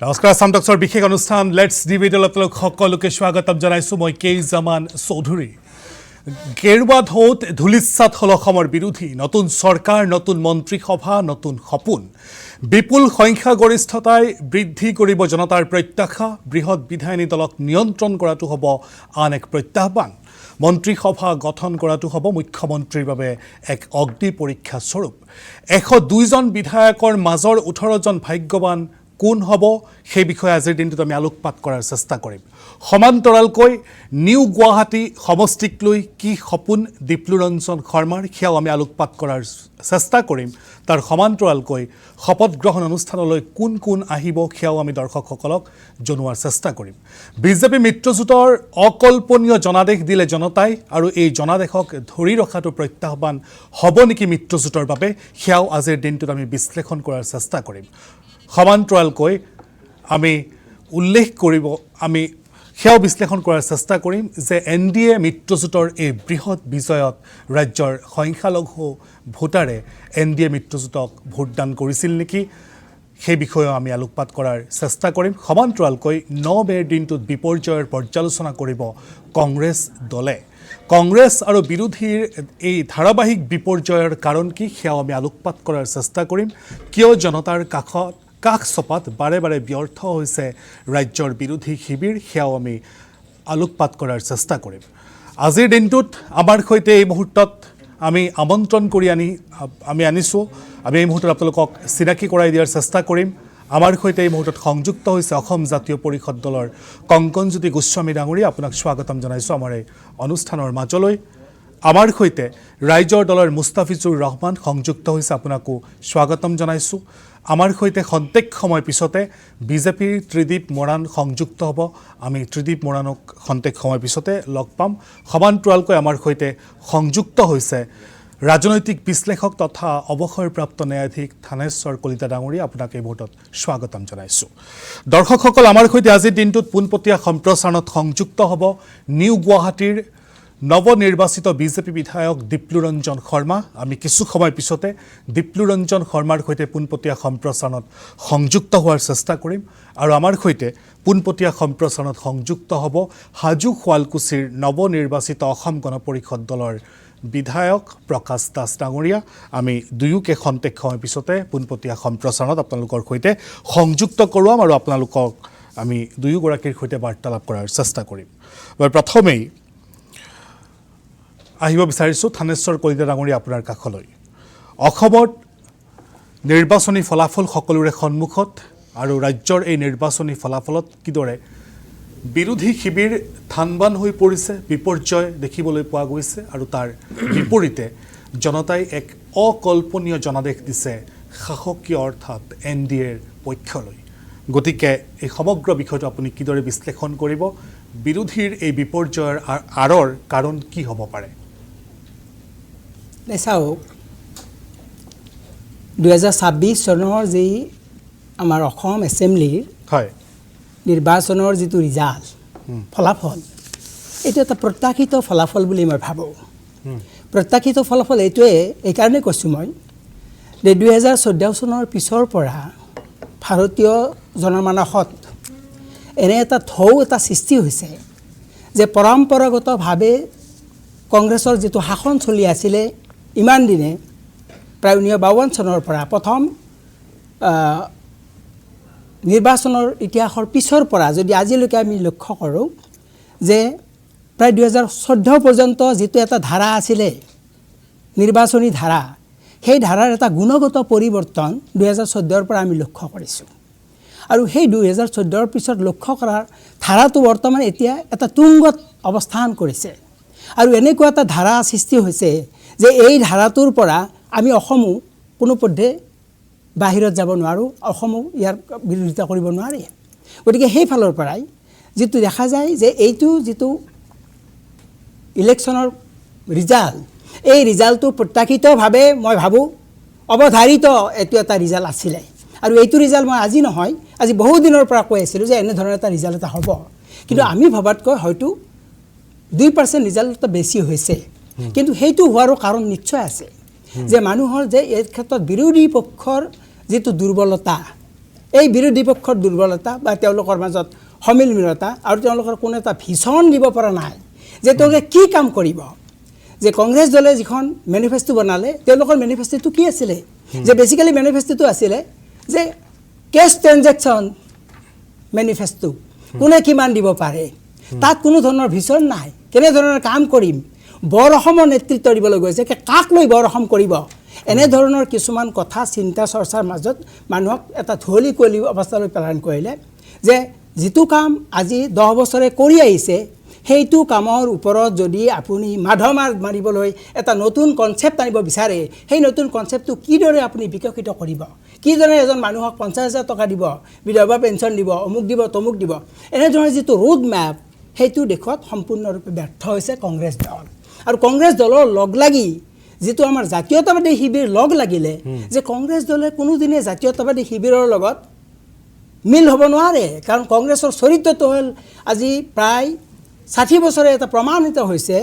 নমস্কাৰ সামটক্সৰ বিশেষ অনুষ্ঠান লেটস ডিবেটলৈ আপোনালোক সকলোকে স্বাগতম জনাইছোঁ মই কেইজামান চৌধুৰী গেৰুৱা ঢৌত ধুলিচ্ছাত হল অসমৰ বিৰোধী নতুন চৰকাৰ নতুন মন্ত্ৰীসভা নতুন সপোন বিপুল সংখ্যাগৰিষ্ঠতাই বৃদ্ধি কৰিব জনতাৰ প্ৰত্যাশা বৃহৎ বিধায়িনী দলক নিয়ন্ত্ৰণ কৰাটো হ'ব আন এক প্ৰত্যাহ্বান মন্ত্ৰীসভা গঠন কৰাটো হ'ব মুখ্যমন্ত্ৰীৰ বাবে এক অগ্নি পৰীক্ষা স্বৰূপ 102 জন বিধায়কৰ মাজৰ 18 জন ভাগ্যৱান কোন হ'ব সেই বিষয়ে আজিৰ দিনটোত আমি আলোকপাত কৰাৰ চেষ্টা কৰিম সমান্তৰালকৈ নিউ গুৱাহাটী সমষ্টিক লৈ কি সপোন দীপ্লুৰঞ্জন শৰ্মাৰ সেয়াও আমি আলোকপাত কৰাৰ চেষ্টা কৰিম তাৰ সমান্তৰালকৈ শপত গ্ৰহণ অনুষ্ঠানলৈ কোন কোন আহিব সেয়াও আমি দৰ্শকসকলক জনোৱাৰ চেষ্টা কৰিম বিজেপি মিত্ৰজোঁটৰ অকল্পনীয় জনাদেশ দিলে জনতাই আৰু এই জনাদেশক ধৰি ৰখাটো প্ৰত্যাহ্বান হ'ব নেকি মিত্ৰজোঁটৰ বাবে সেয়াও আজিৰ দিনটোত আমি বিশ্লেষণ কৰাৰ চেষ্টা কৰিম সমান্তৰালকৈ আমি উল্লেখ কৰিব আমি সেয়াও বিশ্লেষণ কৰাৰ চেষ্টা কৰিম যে এনডিএ মিত্ৰজোঁটৰ এই বৃহৎ বিজয়ত ৰাজ্যৰ সংখ্যালঘু ভোটাৰে এনডিএ মিত্ৰজোঁটক ভোটদান কৰিছিল নেকি সেই বিষয়ে আমি আলোকপাত কৰাৰ চেষ্টা কৰিম সমান্তৰালকৈ 9 মেৰ দিনটোত বিপৰ্যয়ৰ পৰ্যালোচনা কৰিব কংগ্ৰেছ দলে কংগ্ৰেছ আৰু বিৰোধীৰ এই ধাৰাবাহিক বিপৰ্যয়ৰ কাৰণ কি সেয়াও আমি আলোকপাত কৰাৰ চেষ্টা কৰিম কিয় জনতাৰ কাষ চপাত বাৰে বাৰে ব্যৰ্থ হৈছে ৰাজ্যৰ বিৰোধী শিবিৰ সেয়াও আমি আলোকপাত কৰাৰ চেষ্টা কৰিম আজিৰ দিনটোত আমাৰ সৈতে এই মুহূৰ্তত আমি আমন্ত্ৰণ কৰি আনিছোঁ আমি এই মুহূৰ্তত আপোনালোকক চিনাকি কৰাই দিয়াৰ চেষ্টা কৰিম আমাৰ সৈতে এই মুহূৰ্তত সংযুক্ত হৈছে অসম জাতীয় পৰিষদ দলৰ কংকনজ্যোতি গোস্বামী ডাঙৰী আপোনাক স্বাগতম জনাইছোঁ আমাৰ এই অনুষ্ঠানৰ মাজলৈ আমাৰ সৈতে ৰাইজৰ দলৰ মুস্তাফিজুৰ ৰহমান সংযুক্ত হৈছে আপোনাকো স্বাগতম জনাইছোঁ আমাৰ সৈতে খন্তেক সময় পিছতে বিজেপিৰ ত্ৰিদীপ মৰাণ সংযুক্ত হ'ব আমি ত্ৰিদীপ মৰাণক খন্তেক সময় পিছতে লগ পাম সমান্তৰালকৈ আমাৰ সৈতে সংযুক্ত হৈছে ৰাজনৈতিক বিশ্লেষক তথা অৱসৰপ্ৰাপ্ত ন্যায়াধীশ থানেশ্বৰ কলিতা ডাঙৰী আপোনাক এই মুহূৰ্তত স্বাগতম জনাইছোঁ দৰ্শকসকল আমাৰ সৈতে আজিৰ দিনটোত পোনপটীয়া সম্প্ৰচাৰণত সংযুক্ত হ'ব নিউ গুৱাহাটীৰ নৱনিৰ্বাচিত বিজেপি বিধায়ক দীপ্লুৰঞ্জন শৰ্মা আমি কিছু সময় পিছতে দীপ্লুৰঞ্জন শৰ্মাৰ সৈতে পোনপটীয়া সম্প্ৰচাৰণত সংযুক্ত হোৱাৰ চেষ্টা কৰিম আৰু আমাৰ সৈতে পোনপটীয়া সম্প্ৰচাৰণত সংযুক্ত হ'ব হাজো শুৱালকুছিৰ নৱনিৰ্বাচিত অসম গণ পৰিষদ দলৰ বিধায়ক প্ৰকাশ দাস ডাঙৰীয়া আমি দুয়োকে খন্তেক সময় পিছতে পোনপটীয়া সম্প্ৰচাৰণত আপোনালোকৰ সৈতে সংযুক্ত কৰোৱাম আৰু আপোনালোকক আমি দুয়োগৰাকীৰ সৈতে বাৰ্তালাপ কৰাৰ চেষ্টা কৰিম প্ৰথমেই আহিব বিচাৰিছোঁ থানেশ্বৰ কলিতা ডাঙৰী আপোনাৰ কাষলৈ অসমত নিৰ্বাচনী ফলাফল সকলোৰে সন্মুখত আৰু ৰাজ্যৰ এই নিৰ্বাচনী ফলাফলত কিদৰে বিৰোধী শিবিৰ থানবান হৈ পৰিছে বিপৰ্যয় দেখিবলৈ পোৱা গৈছে আৰু তাৰ বিপৰীতে জনতাই এক অকল্পনীয় জনাদেশ দিছে শাসকীয় অৰ্থাৎ এনডিএৰ পক্ষলৈ গতিকে এই সমগ্ৰ বিষয়টো আপুনি কিদৰে বিশ্লেষণ কৰিব বিৰোধীৰ এই বিপৰ্যয়ৰ আঁৰৰ কাৰণ কি হ'ব পাৰে চাওক 2026 চনৰ যি আমাৰ অসম এছেম্বলিৰ হয় নিৰ্বাচনৰ যিটো ৰিজাল্ট ফলাফল এইটো এটা প্ৰত্যাশিত ফলাফল বুলি মই ভাবোঁ প্ৰত্যাশিত ফলাফল এইটোৱে এইকাৰণে কৈছোঁ মই যে 2014 চনৰ পিছৰ পৰা ভাৰতীয় জনমানসত এনে এটা ঢৌ এটা সৃষ্টি হৈছে যে পৰম্পৰাগতভাৱে কংগ্ৰেছৰ যিটো শাসন চলি আছিলে ইমান দিনে প্ৰায় 1952 চনৰ পৰা প্ৰথম নিৰ্বাচনৰ ইতিহাসৰ পিছৰ পৰা যদি আজিলৈকে আমি লক্ষ্য কৰোঁ যে প্ৰায় 2014 পৰ্যন্ত যিটো এটা ধাৰা আছিলে নিৰ্বাচনী ধাৰা সেই ধাৰাৰ এটা গুণগত পৰিৱৰ্তন 2014 পৰা আমি লক্ষ্য কৰিছোঁ আৰু সেই 2014 পিছত লক্ষ্য কৰাৰ ধাৰাটো বৰ্তমান এতিয়া এটা তুংগত অৱস্থান কৰিছে আৰু এনেকুৱা এটা ধাৰা সৃষ্টি হৈছে যে এই ধাৰাটোৰ পৰা আমি অসমো কোনোপধ্যে বাহিৰত যাব নোৱাৰোঁ অসমো ইয়াৰ বিৰোধিতা কৰিব নোৱাৰে গতিকে সেই ফালৰ পৰাই যিটো দেখা যায় যে এইটো যিটো ইলেকশ্যনৰ ৰিজাল্ট এই ৰিজাল্টটো প্ৰত্যাশিতভাৱে মই ভাবোঁ অৱধাৰিত এইটো এটা ৰিজাল্ট আছিলে আৰু এইটো ৰিজাল্ট মই আজি নহয় আজি বহু দিনৰ পৰা কৈ আছিলোঁ যে এনেধৰণৰ এটা ৰিজাল্ট এটা হ'ব কিন্তু আমি ভবাতকৈ হয়তো 2% ৰিজাল্ট এটা বেছি হৈছে কিন্তু সেইটো হোৱাৰো কাৰণ নিশ্চয় আছে যে মানুহৰ যে এই ক্ষেত্ৰত বিৰোধী পক্ষৰ যিটো দুৰ্বলতা এই বিৰোধী পক্ষৰ দুৰ্বলতা বা তেওঁলোকৰ মাজত সমিলমিলতা আৰু তেওঁলোকৰ কোনো এটা ভিছন দিব পৰা নাই যে তেওঁলোকে কি কাম কৰিব যে কংগ্ৰেছ দলে যিখন মেনিফেষ্টো বনালে তেওঁলোকৰ মেনিফেষ্টোটো কি আছিলে যে বেচিক্যালি মেনিফেষ্টোটো আছিলে যে কেছ ট্ৰেনজেকশ্যন মেনিফেষ্টো কোনে কিমান দিব পাৰে তাত কোনো ধৰণৰ ভিছন নাই কেনেধৰণৰ কাম কৰিম বৰ অসমৰ নেতৃত্ব দিবলৈ গৈছে কাক লৈ বৰ অসম কৰিব এনেধৰণৰ কিছুমান কথা চিন্তা চৰ্চাৰ মাজত মানুহক এটা ধুৱলি কুঁৱলী অৱস্থালৈ প্ৰেৰণ কৰিলে যে যিটো কাম আজি 10 বছৰে কৰি আহিছে সেইটো কামৰ ওপৰত যদি আপুনি মাধমাৰ মাৰিবলৈ এটা নতুন কনচেপ্ট আনিব বিচাৰে সেই নতুন কনচেপ্টটো কিদৰে আপুনি বিকশিত কৰিব কিদৰে এজন মানুহক 50,000 টকা দিব বিধৱা পেঞ্চন দিব অমুক দিব তমুক দিব এনেধৰণৰ যিটো ৰোড মেপ সেইটো দেখুৱাত সম্পূৰ্ণৰূপে ব্যৰ্থ হৈছে কংগ্ৰেছ দল আৰু কংগ্ৰেছ দলৰ লগ লাগি যেটো আমাৰ জাতীয়তাবাদী শিবিৰ লগ লাগিলে যে কংগ্ৰেছ দলে কোনোদিনে জাতীয়তাবাদী শিবিৰৰ লগত মিল হ'ব নোৱাৰে কাৰণ কংগ্ৰেছৰ চৰিত্ৰটো হ'ল আজি প্ৰায় 60 বছৰে এটা প্ৰমাণিত হৈছে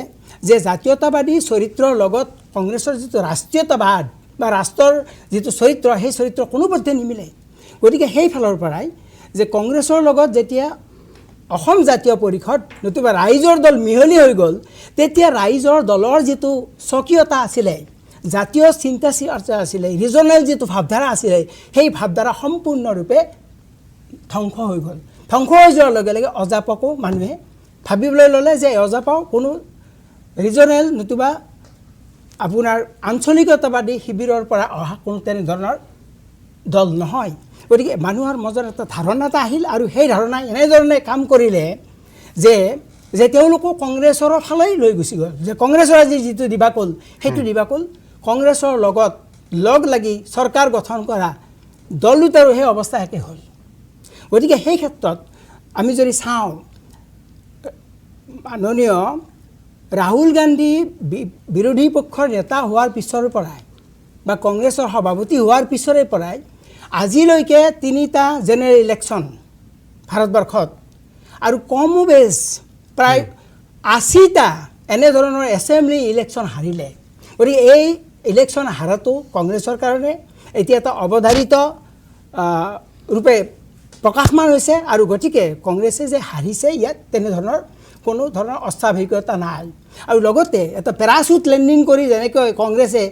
যে জাতীয়তাবাদী চৰিত্ৰৰ লগত কংগ্ৰেছৰ যিটো ৰাষ্ট্ৰীয়তাবাদ বা ৰাষ্ট্ৰৰ যিটো চৰিত্ৰ সেই চৰিত্ৰ কোনোপধ্যে নিমিলে গতিকে সেই ফালৰ পৰাই যে কংগ্ৰেছৰ লগত যেতিয়া অসম জাতীয় পৰিষদ নতুবা ৰাইজৰ দল মিহলি হৈ গ'ল তেতিয়া ৰাইজৰ দলৰ যিটো স্বকীয়তা আছিলে জাতীয় চিন্তা আছিলে ৰিজনেল যিটো ভাৱধাৰা আছিলে সেই ভাৱধাৰা সম্পূৰ্ণৰূপে ধ্বংস হৈ গ'ল ধ্বংস হৈ যোৱাৰ লগে লগে অজাপকো মানুহে ভাবিবলৈ ল'লে যে অজাপাও কোনো ৰিজনেল নতুবা আপোনাৰ আঞ্চলিকতাবাদী শিবিৰৰ পৰা অহা কোনো তেনেধৰণৰ দল নহয় গতিকে মানুহৰ মাজত এটা ধাৰণা এটা আহিল আৰু সেই ধাৰণা এনেধৰণে কাম কৰিলে যে তেওঁলোকো কংগ্ৰেছৰ ফালেই লৈ গুচি গ'ল যে কংগ্ৰেছৰ আজি যিটো দিবাকুল সেইটো দিবাকুল কংগ্ৰেছৰ লগত লগ লাগি চৰকাৰ গঠন কৰা দল দুটাৰো সেই অৱস্থা একে হ'ল গতিকে সেই ক্ষেত্ৰত আমি যদি চাওঁ মাননীয় ৰাহুল গান্ধী বিৰোধী পক্ষৰ নেতা হোৱাৰ পিছৰ পৰাই বা কংগ্ৰেছৰ সভাপতি হোৱাৰ পিছৰে পৰাই আজিলৈকে 3টা জেনেৰেল ইলেকশ্যন ভাৰতবৰ্ষত আৰু কমো বেছ প্ৰায় 80টা এনেধৰণৰ এছেম্বলি ইলেকশ্যন হাৰিলে গতিকে এই ইলেকশ্যন হাৰাটো কংগ্ৰেছৰ কাৰণে এতিয়া এটা অৱধাৰিত ৰূপে প্ৰকাশমান হৈছে আৰু গতিকে কংগ্ৰেছে যে হাৰিছে ইয়াত তেনেধৰণৰ কোনো ধৰণৰ অস্বাভাৱিকতা নাই আৰু লগতে এটা পেৰাচুট লেণ্ডিং কৰি যেনেকৈ কংগ্ৰেছে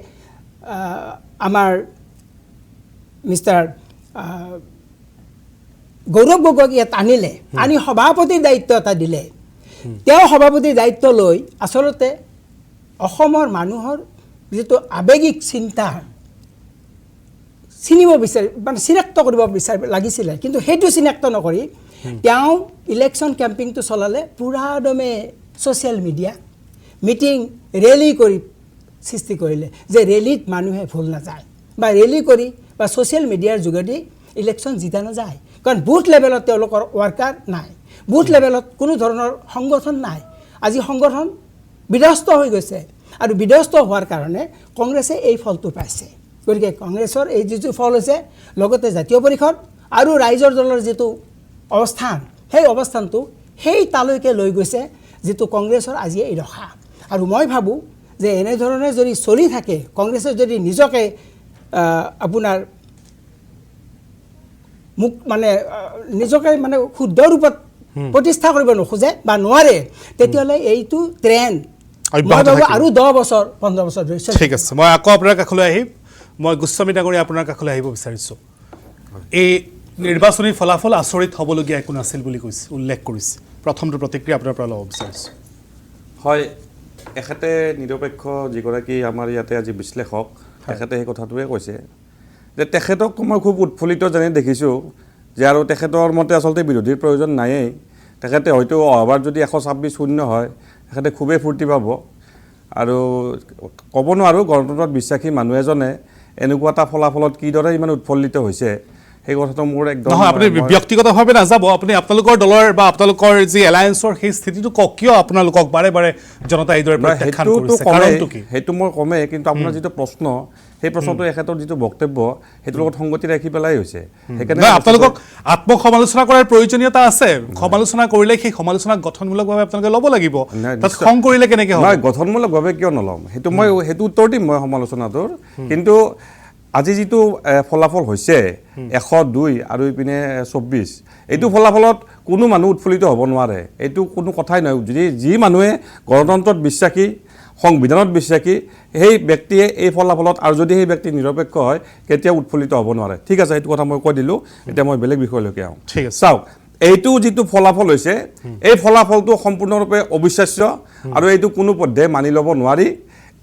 আমাৰ মিষ্টাৰ গৌৰৱ গগৈক ইয়াত আনিলে আনি সভাপতিৰ দায়িত্ব এটা দিলে তেওঁ সভাপতিৰ দায়িত্ব লৈ আচলতে অসমৰ মানুহৰ যিটো আৱেগিক চিন্তা চিনিব বিচাৰি মানে চিনাক্ত কৰিব লাগিছিলে কিন্তু সেইটো চিনাক্ত নকৰি তেওঁ ইলেকশ্যন কেম্পিংটো চলালে পুৰাদমে ছ'চিয়েল মিডিয়া মিটিং ৰেলী কৰি সৃষ্টি কৰিলে যে ৰেলীত মানুহে ভুল নাযায় বা ৰেলী কৰি বা ছ'চিয়েল মিডিয়াৰ যোগেদি ইলেকশ্যন জিতা নাযায় কাৰণ বুথ লেভেলত তেওঁলোকৰ ৱাৰ্কাৰ নাই বুথ লেভেলত কোনো ধৰণৰ সংগঠন নাই আজি সংগঠন বিধ্বস্ত হৈ গৈছে আৰু বিধ্বস্ত হোৱাৰ কাৰণে কংগ্ৰেছে এই ফলটো পাইছে গতিকে কংগ্ৰেছৰ এই যিটো ফল হৈছে লগতে জাতীয় পৰিষদ আৰু ৰাইজৰ দলৰ যিটো অৱস্থান সেই অৱস্থানটো সেই তালৈকে লৈ গৈছে যিটো কংগ্ৰেছৰ আজি এই দশা আৰু মই ভাবোঁ যে এনেধৰণে যদি চলি থাকে কংগ্ৰেছে যদি নিজকে আপোনাৰ মুখ মানে নিজকে মানে শুদ্ধ ৰূপত প্ৰতিষ্ঠা কৰিব নোখোজে বা নোৱাৰে তেতিয়াহ'লে এইটো ট্ৰেণ্ড মই ভাবোঁ আৰু 10 বছৰ 15 বছৰ ধৰি ঠিক আছে মই আকৌ আপোনাৰ কাষলৈ আহিম মই গোস্বামী ডাঙৰী আপোনাৰ কাষলৈ আহিব বিচাৰিছোঁ এই নিৰ্বাচনী ফলাফল আচৰিত হ'বলগীয়া একো নাছিল বুলি কৈছে উল্লেখ কৰিছে প্ৰথমটো প্ৰতিক্ৰিয়া আপোনাৰ পৰা ল'ব বিচাৰিছোঁ হয় এখেতে নিৰপেক্ষ যিগৰাকী আমাৰ ইয়াতে আজি বিশ্লেষক তেখেতে সেই কথাটোৱে কৈছে যে তেখেতক মই খুব উৎফুল্লিত যেনে দেখিছোঁ যে আৰু তেখেতৰ মতে আচলতে বিৰোধীৰ প্ৰয়োজন নায়েই তেখেতে হয়তো অহাবাৰ যদি 126-0 হয় তেখেতে খুবেই ফূৰ্তি পাব আৰু ক'ব নোৱাৰোঁ গণতন্ত্ৰত বিশ্বাসী মানুহ এজনে এনেকুৱা এটা ফলাফলত কিদৰে ইমান উৎফুল্লিত হৈছে সেই কথাটো মোৰ একদম নহয় আপুনি ব্যক্তিগতভাৱে নাযাব আপুনি আপোনালোকৰ দলৰ বা আপোনালোকৰ যি এলায়েন্সৰ সেই স্থিতিটো কওক কিয় আপোনালোকক বাৰে বাৰে জনতা এইদৰে প্ৰত্যাখ্যান কৰিছে কাৰণটো কি সেইটো মই কমেই কিন্তু আপোনাৰ যিটো প্ৰশ্ন সেই প্ৰশ্নটো এখেতৰ যিটো বক্তব্য সেইটোৰ লগত সংগতি ৰাখি পেলাই হৈছে সেইকাৰণে আপোনালোকক আত্মসমালোচনা কৰাৰ প্ৰয়োজনীয়তা আছে সমালোচনা কৰিলে সেই সমালোচনা গঠনমূলকভাৱে আপোনালোকে ল'ব লাগিব তাত খং কৰিলে কেনেকৈ হ'ব নহয় গঠনমূলকভাৱে কিয় নল'ম সেইটো উত্তৰ দিম মই সমালোচনাটোৰ কিন্তু আজি যিটো ফলাফল হৈছে 102 আৰু ইপিনে 24 এইটো ফলাফলত কোনো মানুহ উৎফুল্লিত হ'ব নোৱাৰে এইটো কোনো কথাই নহয় যদি যি মানুহে গণতন্ত্ৰত বিশ্বাসী সংবিধানত বিশ্বাসী সেই ব্যক্তিয়ে এই ফলাফলত আৰু যদি সেই ব্যক্তি নিৰপেক্ষ হয় কেতিয়াও উৎফুল্লিত হ'ব নোৱাৰে ঠিক আছে এইটো কথা মই কৈ দিলোঁ এতিয়া মই বেলেগ বিষয়লৈকে আহোঁ ঠিক আছে চাওক এইটো যিটো ফলাফল হৈছে এই ফলাফলটো সম্পূৰ্ণৰূপে অবিশ্বাস্য আৰু এইটো কোনো পধ্যে মানি ল'ব নোৱাৰি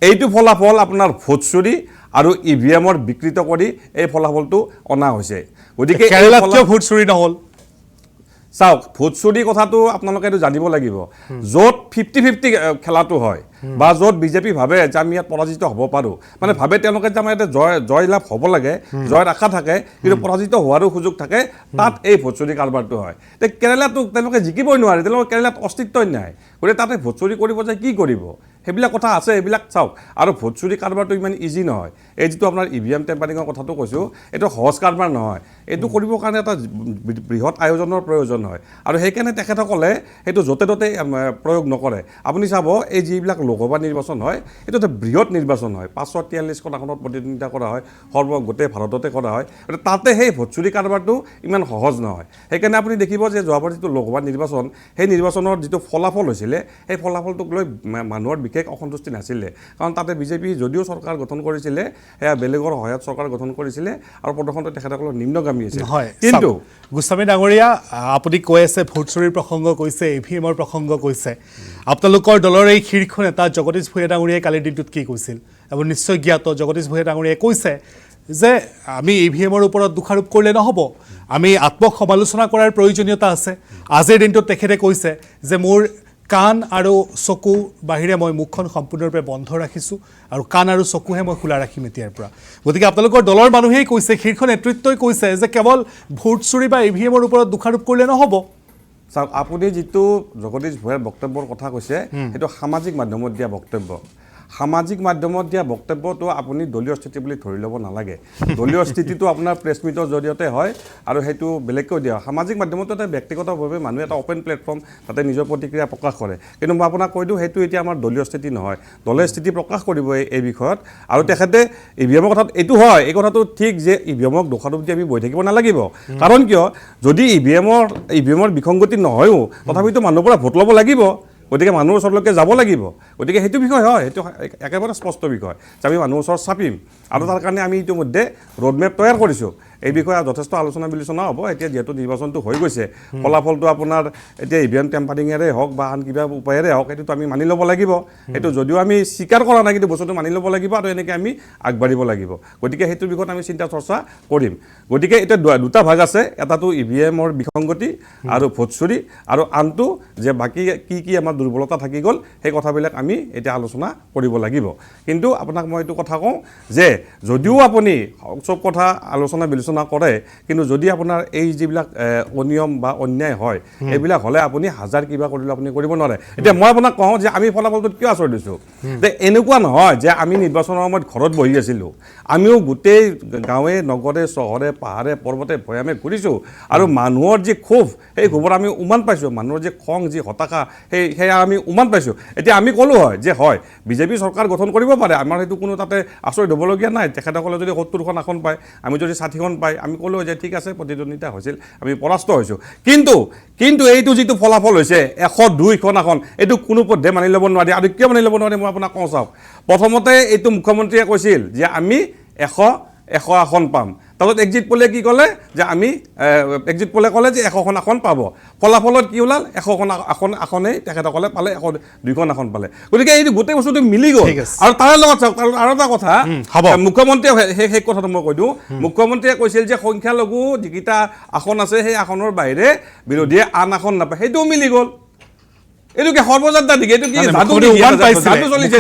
এইটো ফলাফল আপোনাৰ ভোট চুৰি আৰু ইভিএমৰ বিকৃত কৰি এই ফলাফলটো অনা হৈছে গতিকে কেৰালাত কিয় ভোট চুৰি নহ'ল চাওক ভোট চুৰি কথাটো আপোনালোকে এইটো জানিব লাগিব য'ত 50-50 খেলাটো হয় বা য'ত বিজেপি ভাবে যে আমি ইয়াত পৰাজিত হ'ব পাৰোঁ মানে ভাবে তেওঁলোকে যে আমাৰ ইয়াতে জয় লাভ হ'ব লাগে জয়ৰ আশা থাকে কিন্তু পৰাজিত হোৱাৰো সুযোগ থাকে তাত এই ভোট চুৰি কাৰবাৰটো হয় কেৰালাতো তেওঁলোকে জিকিবই নোৱাৰে তেওঁলোকৰ কেৰালাত অস্তিত্বই নাই গতিকে তাতে ভোট চুৰি কৰিব যায় কি কৰিব সেইবিলাক কথা আছে এইবিলাক চাওক আৰু ভোট চুৰি কাৰবাৰটো ইমান ইজি নহয় এই যিটো আপোনাৰ ইভিএম টেম্পাৰিঙৰ কথাটো কৈছোঁ এইটো সহজ কাৰবাৰ নহয় এইটো কৰিবৰ কাৰণে এটা বৃহৎ আয়োজনৰ প্ৰয়োজন হয় আৰু সেইকাৰণে তেখেতসকলে সেইটো য'তে ত'তে প্ৰয়োগ নকৰে আপুনি চাব এই যিবিলাক লোকসভা নিৰ্বাচন হয় এইটো এটা বৃহৎ নিৰ্বাচন হয় 543খন আসনত প্ৰতিদ্বন্দ্বিতা কৰা হয় গোটেই ভাৰততে কৰা হয় তাতে সেই ভোট চুৰি কাৰবাৰটো ইমান সহজ নহয় সেইকাৰণে আপুনি দেখিব যে যোৱাবাৰ যিটো লোকসভা নিৰ্বাচন সেই নিৰ্বাচনৰ যিটো ফলাফল হৈছিলে সেই ফলাফলটোক লৈ মানুহৰ বিশেষ অসন্তুষ্টি নাছিলে কাৰণ তাতে বিজেপি যদিও চৰকাৰ গঠন কৰিছিলে সেয়া বেলেগৰ সহায়ত চৰকাৰ গঠন কৰিছিলে আৰু প্ৰদৰ্শনটো তেখেতসকলৰ নিম্নগামী আছিল কিন্তু গোস্বামী ডাঙৰীয়া আপুনি কৈ আছে ভোট চুৰিৰ প্ৰসংগ কৈছে ইভিএমৰ প্ৰসংগ কৈছে আপোনালোকৰ দলৰ এই শীৰ্ষ নেতা জগদীশ ভূঞা ডাঙৰীয়াই কালিৰ দিনটোত কি কৈছিল আৰু নিশ্চয় জ্ঞাত জগদীশ ভূঞা ডাঙৰীয়াই কৈছে যে আমি ইভিএমৰ ওপৰত দোষাৰোপ কৰিলে নহ'ব আমি আত্মসমালোচনা কৰাৰ প্ৰয়োজনীয়তা আছে আজিৰ দিনটোত তেখেতে কৈছে যে মোৰ কাণ আৰু চকু বাহিৰে মই মুখখন সম্পূৰ্ণৰূপে বন্ধ ৰাখিছোঁ আৰু কাণ আৰু চকুহে মই খোলা ৰাখিম এতিয়াৰ পৰা গতিকে আপোনালোকৰ দলৰ মানুহেই কৈছে শীৰ্ষ নেতৃত্বই কৈছে যে কেৱল ভোট চুৰি বা ইভিএমৰ ওপৰত দোষাৰোপ কৰিলে নহ'ব চাওক আপুনি যিটো জগদীশ ভূঞাৰ বক্তব্যৰ কথা কৈছে সেইটো সামাজিক মাধ্যমত দিয়া বক্তব্য সামাজিক মাধ্যমত দিয়া বক্তব্যটো আপুনি দলীয় স্থিতি বুলি ধৰি ল'ব নালাগে দলীয় স্থিতিটো আপোনাৰ প্ৰেছ মিটৰ জৰিয়তে হয় আৰু সেইটো বেলেগকৈ দিয়া সামাজিক মাধ্যমতো এটা ব্যক্তিগতভাৱে মানুহে এটা অ'পেন প্লেটফৰ্ম তাতে নিজৰ প্ৰতিক্ৰিয়া প্ৰকাশ কৰে কিন্তু মই আপোনাক কৈ দিওঁ সেইটো এতিয়া আমাৰ দলীয় স্থিতি নহয় দলীয় স্থিতি প্ৰকাশ কৰিব এই বিষয়ত আৰু তেখেতে ইভিএমৰ কথাত এইটো হয় এই কথাটো ঠিক যে ইভিএমক দোষাৰোপ দি আমি বহি থাকিব নালাগিব কাৰণ কিয় যদি ইভিএমৰ বিসংগতি নহয়ও তথাপিতো মানুহৰ পৰা ভোট ল'ব লাগিব গতিকে মানুহৰ ওচৰলৈকে যাব লাগিব গতিকে সেইটো বিষয় হয় সেইটো একেবাৰে স্পষ্ট বিষয় যে আমি মানুহৰ ওচৰত চাপিম আৰু তাৰ কাৰণে আমি ইতিমধ্যে ৰোডমেপ তৈয়াৰ কৰিছোঁ এই বিষয়ে যথেষ্ট আলোচনা বিলোচনা হ'ব এতিয়া যিহেতু নিৰ্বাচনটো হৈ গৈছে ফলাফলটো আপোনাৰ এতিয়া ইভিএম টেম্পাৰিঙেৰে হওক বা আন কিবা উপায়েৰে হওক সেইটোতো আমি মানি ল'ব লাগিব সেইটো যদিও আমি স্বীকাৰ কৰা নাই কিন্তু বস্তুটো মানি ল'ব লাগিব আৰু এনেকৈ আমি আগবাঢ়িব লাগিব গতিকে সেইটোৰ বিষয়ত আমি চিন্তা চৰ্চা কৰিম গতিকে এতিয়া দুটা ভাগ আছে এটাটো ইভিএমৰ বিসংগতি আৰু ভোট চুৰি আৰু আনটো যে বাকী কি আমাৰ দুৰ্বলতা থাকি গ'ল সেই কথাবিলাক আমি এতিয়া আলোচনা কৰিব লাগিব কিন্তু আপোনাক মই এইটো কথা কওঁ যে যদিও আপুনি চব কথা আলোচনা বিলোচনা কৰে কিন্তু যদি আপোনাৰ এই যিবিলাক অনিয়ম বা অন্যায় হয় এইবিলাক হ'লে আপুনি হাজাৰ কিবা কৰিলে আপুনি কৰিব নোৱাৰে এতিয়া মই আপোনাক কওঁ যে আমি ফলাফলটোত কিয় আচৰিত দিছোঁ যে এনেকুৱা নহয় যে আমি নিৰ্বাচনৰ সময়ত ঘৰত বহি আছিলোঁ আমিও গোটেই গাঁৱে নগৰে চহৰে পাহাৰে পৰ্বতে ভৈয়ামে ঘূৰিছোঁ আৰু মানুহৰ যি ক্ষোভ সেই ক্ষোভৰ আমি উমান পাইছোঁ মানুহৰ যি খং যি হতাশা সেয়া আমি উমান পাইছোঁ এতিয়া আমি ক'লোঁ হয় যে হয় বিজেপি চৰকাৰ গঠন কৰিব পাৰে আমাৰ সেইটো কোনো তাতে আচৰিত হ'বলগীয়া নাই তেখেতসকলে যদি 70খন আসন পায় আমি যদি 60খন পায় আমি ক'লোঁ যে ঠিক আছে প্ৰতিদ্বন্দ্বিতা হৈছিল আমি পৰাস্ত হৈছোঁ কিন্তু এইটো যিটো ফলাফল হৈছে 102খন আসন এইটো কোনো পধ্যে মানি ল'ব নোৱাৰি আৰু কিয় মানি ল'ব নোৱাৰি মই আপোনাক কওঁ চাওক প্ৰথমতে এইটো মুখ্যমন্ত্ৰীয়ে কৈছিল যে আমি 100 আসন পাম তাৰপিছত এক্সিট পলে কি ক'লে যে আমি এক্সিট পলে ক'লে যে 100খন আসন পাব ফলাফলত কি ওলাল 100খন আসনেই তেখেতসকলে পালে 102খন আসন পালে গতিকে এই গোটেই বস্তুটো মিলি গ'ল আৰু তাৰ লগত চাওক আৰু এটা কথা মুখ্যমন্ত্ৰীয়ে সেই কথাটো মই কৈ দিওঁ মুখ্যমন্ত্ৰীয়ে কৈছিল যে সংখ্যালঘু যিকেইটা আসন আছে সেই আসনৰ বাহিৰে বিৰোধীয়ে আন আসন নাপায় সেইটোও মিলি গ'ল এইটো কি সৰ্বজান্তা নেকি এইটো কি যাদু চলিছে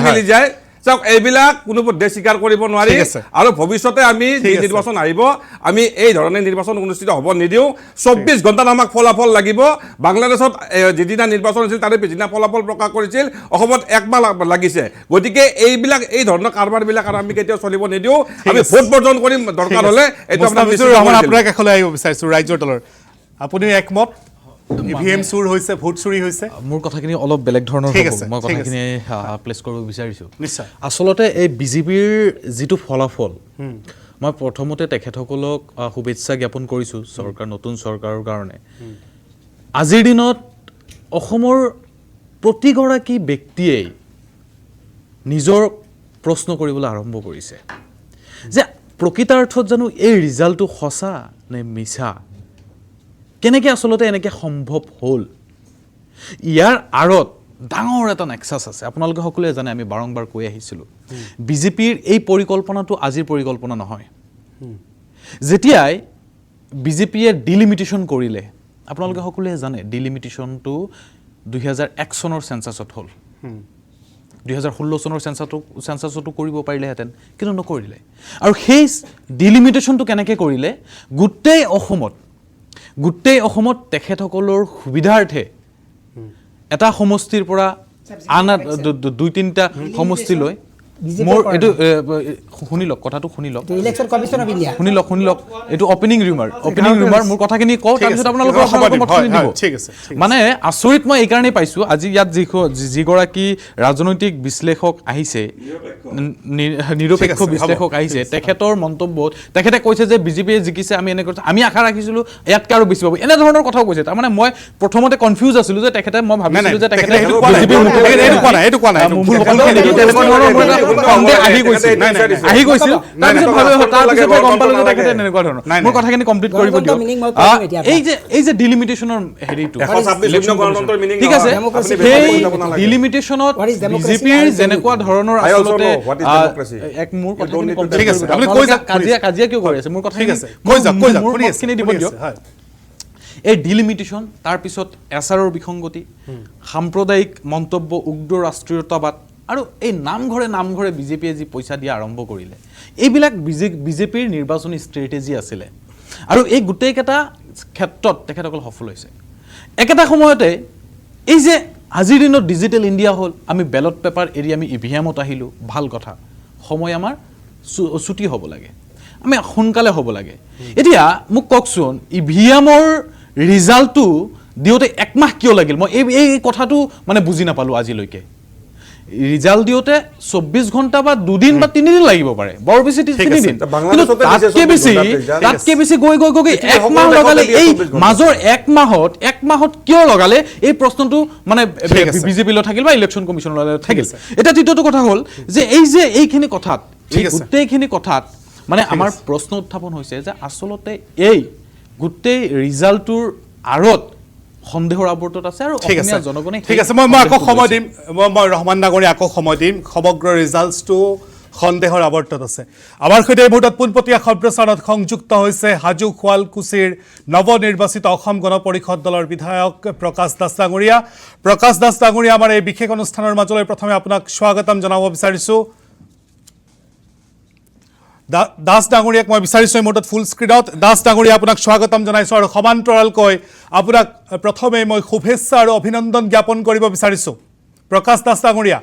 মিলি যায় চাওক এইবিলাক কোনো পধ্যে স্বীকাৰ কৰিব নোৱাৰি আৰু ভৱিষ্যতে আমি নিৰ্বাচন আহিব আমি এই ধৰণে নিৰ্বাচন অনুষ্ঠিত হ'ব নিদিওঁ 24 ঘণ্টাত আমাক ফলাফল লাগিব বাংলাদেশত যিদিনা নিৰ্বাচন হৈছিল তাৰে পিছদিনা ফলাফল প্ৰকাশ কৰিছিল অসমত একমাহ লাগিছে গতিকে এইবিলাক এই ধৰণৰ কাৰবাৰবিলাক আৰু আমি কেতিয়াও চলিব নিদিওঁ আমি ভোট বৰ্জন কৰিম দৰকাৰ হ'লে এইটো আপোনাৰ কাষলৈ আহিব বিচাৰিছোঁ ৰাইজৰ দলৰ আপুনি একমত ইভিএম চুৰ হৈছে, ভোট চুৰি হৈছে। মোৰ কথাখিনি অলপ বেলেগ ধৰণৰ ঠিক হ'ব, আছে, মই ঠিক কথাখিনি প্লেচ কৰিব বিচাৰিছোঁ। নিশ্চয়। আচলতে এই বিজেপিৰ যিটো ফলাফল, মই প্ৰথমতে তেখেতসকলক শুভেচ্ছা জ্ঞাপন কৰিছোঁ নতুন চৰকাৰৰ কাৰণে। আজিৰ দিনত অসমৰ প্ৰতিগৰাকী ব্যক্তিয়েই নিজৰ প্ৰশ্ন কৰিবলৈ আৰম্ভ কৰিছে যে প্ৰকৃতাৰ্থত জানো এই ৰিজাল্টটো সঁচা নে মিছা, কেনেকৈ আচলতে এনেকৈ সম্ভৱ হ'ল। ইয়াৰ আঁৰত ডাঙৰ এটা নেক্সাছ আছে। আপোনালোকে সকলোৱে জানে, আমি বাৰম্বাৰ কৈ আহিছিলোঁ, বিজেপিৰ এই পৰিকল্পনাটো আজিৰ পৰিকল্পনা নহয়। যেতিয়াই বিজেপিয়ে ডিলিমিটেশ্যন কৰিলে, আপোনালোকে সকলোৱে জানে ডিলিমিটেশ্যনটো 2001 চনৰ চেঞ্চাছত হ'ল, 2016 চনৰ চেঞ্চাছতো কৰিব পাৰিলেহেঁতেন, কিন্তু নকৰিলে। আৰু সেই ডিলিমিটেশ্যনটো কেনেকৈ কৰিলে, গোটেই অসমত তেখেতসকলৰ সুবিধাৰ্থে এটা সমষ্টিৰ পৰা আন 2-3টা সমষ্টিলৈ, মোৰ এইটো শুনি লওক, কথাটো শুনি লওক, ইলেকশ্যন কমিশ্যন অফ ইণ্ডিয়া শুনি লওক, এইটো অপেনিং ৰিমাৰ, মোৰ কথাখিনি কওঁ, তাৰপিছত আপোনালোকৰ মতখিনি দিব। মানে আচৰিত মই এইকাৰণেই পাইছোঁ, আজি ইয়াত যিগৰাকী ৰাজনৈতিক বিশ্লেষক আহিছে, নিৰপেক্ষ বিশ্লেষক আহিছে, তেখেতৰ মন্তব্যত তেখেতে কৈছে যে বিজেপিয়ে জিকিছে, আমি আশা ৰাখিছিলোঁ ইয়াতকৈ আৰু বেছি পাব, এনেধৰণৰ কথাও কৈছে। তাৰমানে মই প্ৰথমতে কনফিউজ আছিলোঁ যে তেখেতে, মই ভাবিছিলোঁ যে তেখেতে আহি গৈছিল, তাৰপিছত গম পালোঁ যে তেখেতে এনেকুৱা ধৰণৰ। মোৰ কথাখিনি কমপ্লিট কৰিব দিয়ক। এই যে ডিলিমিটেশ্যনৰ হেৰিটো, ঠিক আছে, সেই ডিলিমিটেশ্যনত বিজেপিৰ যেনেকুৱা ধৰণৰ আচলতে মোৰ কথাখিনি কমপ্লিট কৰিব দিয়ক। কাজিয়া কিয় কৰি আছে, মোৰ কথাখিনি দিব দিয়ক। এই ডিলিমিটেশ্যন, তাৰপিছত এছাৰৰ বিসংগতি, সাম্প্ৰদায়িক মন্তব্য, উগ্ৰ ৰাষ্ট্ৰীয়তাবাদ, আৰু এই নামঘৰে বিজেপিয়ে যি পইচা দিয়া আৰম্ভ কৰিলে, এইবিলাক বিজেপিৰ নিৰ্বাচনী ষ্ট্ৰেটেজি আছিলে। আৰু এই গোটেইকেইটা ক্ষেত্ৰত তেখেতসকল সফল হৈছে। একেটা সময়তে এই যে আজিৰ দিনত ডিজিটেল ইণ্ডিয়া হ'ল, আমি বেলট পেপাৰ এৰি আমি ইভিএমত আহিলোঁ, ভাল কথা। সময় আমাৰ ছুটি হ'ব লাগে, আমি সোনকালে হ'ব লাগে। এতিয়া মোক কওকচোন, ইভিএমৰ ৰিজাল্টটো দিওঁতে 1 মাহ কিয় লাগিল? মই এই কথাটো মানে বুজি নাপালোঁ আজিলৈকে। ৰিজাল্ট দিওঁতে 24 ঘণ্টা বা 2 দিন বা 3 দিন লাগিব পাৰে, বৰ বেছি 3 দিন, কিন্তু তাতকৈ বেছি গৈ 1 মাহ লগালে। এই মাজৰ 1 মাহত কিয় লগালে, এই প্ৰশ্নটো মানে বিজেপিলৈ থাকিল বা ইলেকশ্যন কমিশ্যনলৈ থাকিল। এতিয়া তৃতীয়টো কথা হ'ল যে এইখিনি কথাত, গোটেইখিনি কথাত মানে আমাৰ প্ৰশ্ন উত্থাপন হৈছে যে আচলতে এই গোটেই ৰিজাল্টটোৰ আঁৰত সন্দেহৰ আৱৰ্তত আছে। আৰু অসমীয়া জনগণে, ঠিক আছে, মই আকৌ সময় দিম, মই ৰহমান ডাঙৰীয়া আকৌ সময় দিম। সমগ্ৰ ৰিজাল্টছটো সন্দেহৰ আৱৰ্তত আছে। আমাৰ সৈতে এই মুহূৰ্তত পোনপটীয়া সম্প্ৰচাৰত সংযুক্ত হৈছে হাজো শুৱালকুছিৰ নৱনিৰ্বাচিত অসম গণ পৰিষদ দলৰ বিধায়ক প্ৰকাশ দাস ডাঙৰীয়া। প্ৰকাশ দাস ডাঙৰীয়া, আমাৰ এই বিশেষ অনুষ্ঠানৰ মাজলৈ প্ৰথমে আপোনাক স্বাগতম জনাব বিচাৰিছোঁ। দাস ডাঙৰীয়াক মই বিচাৰিছোঁ এই মুহূৰ্তত ফুল স্ক্ৰীণত। দাস ডাঙৰীয়া, আপোনাক স্বাগতম জনাইছোঁ, আৰু সমান্তৰালকৈ আপোনাক প্ৰথমে মই শুভেচ্ছা আৰু অভিনন্দন জ্ঞাপন কৰিব বিচাৰিছোঁ। প্ৰকাশ দাস ডাঙৰীয়া।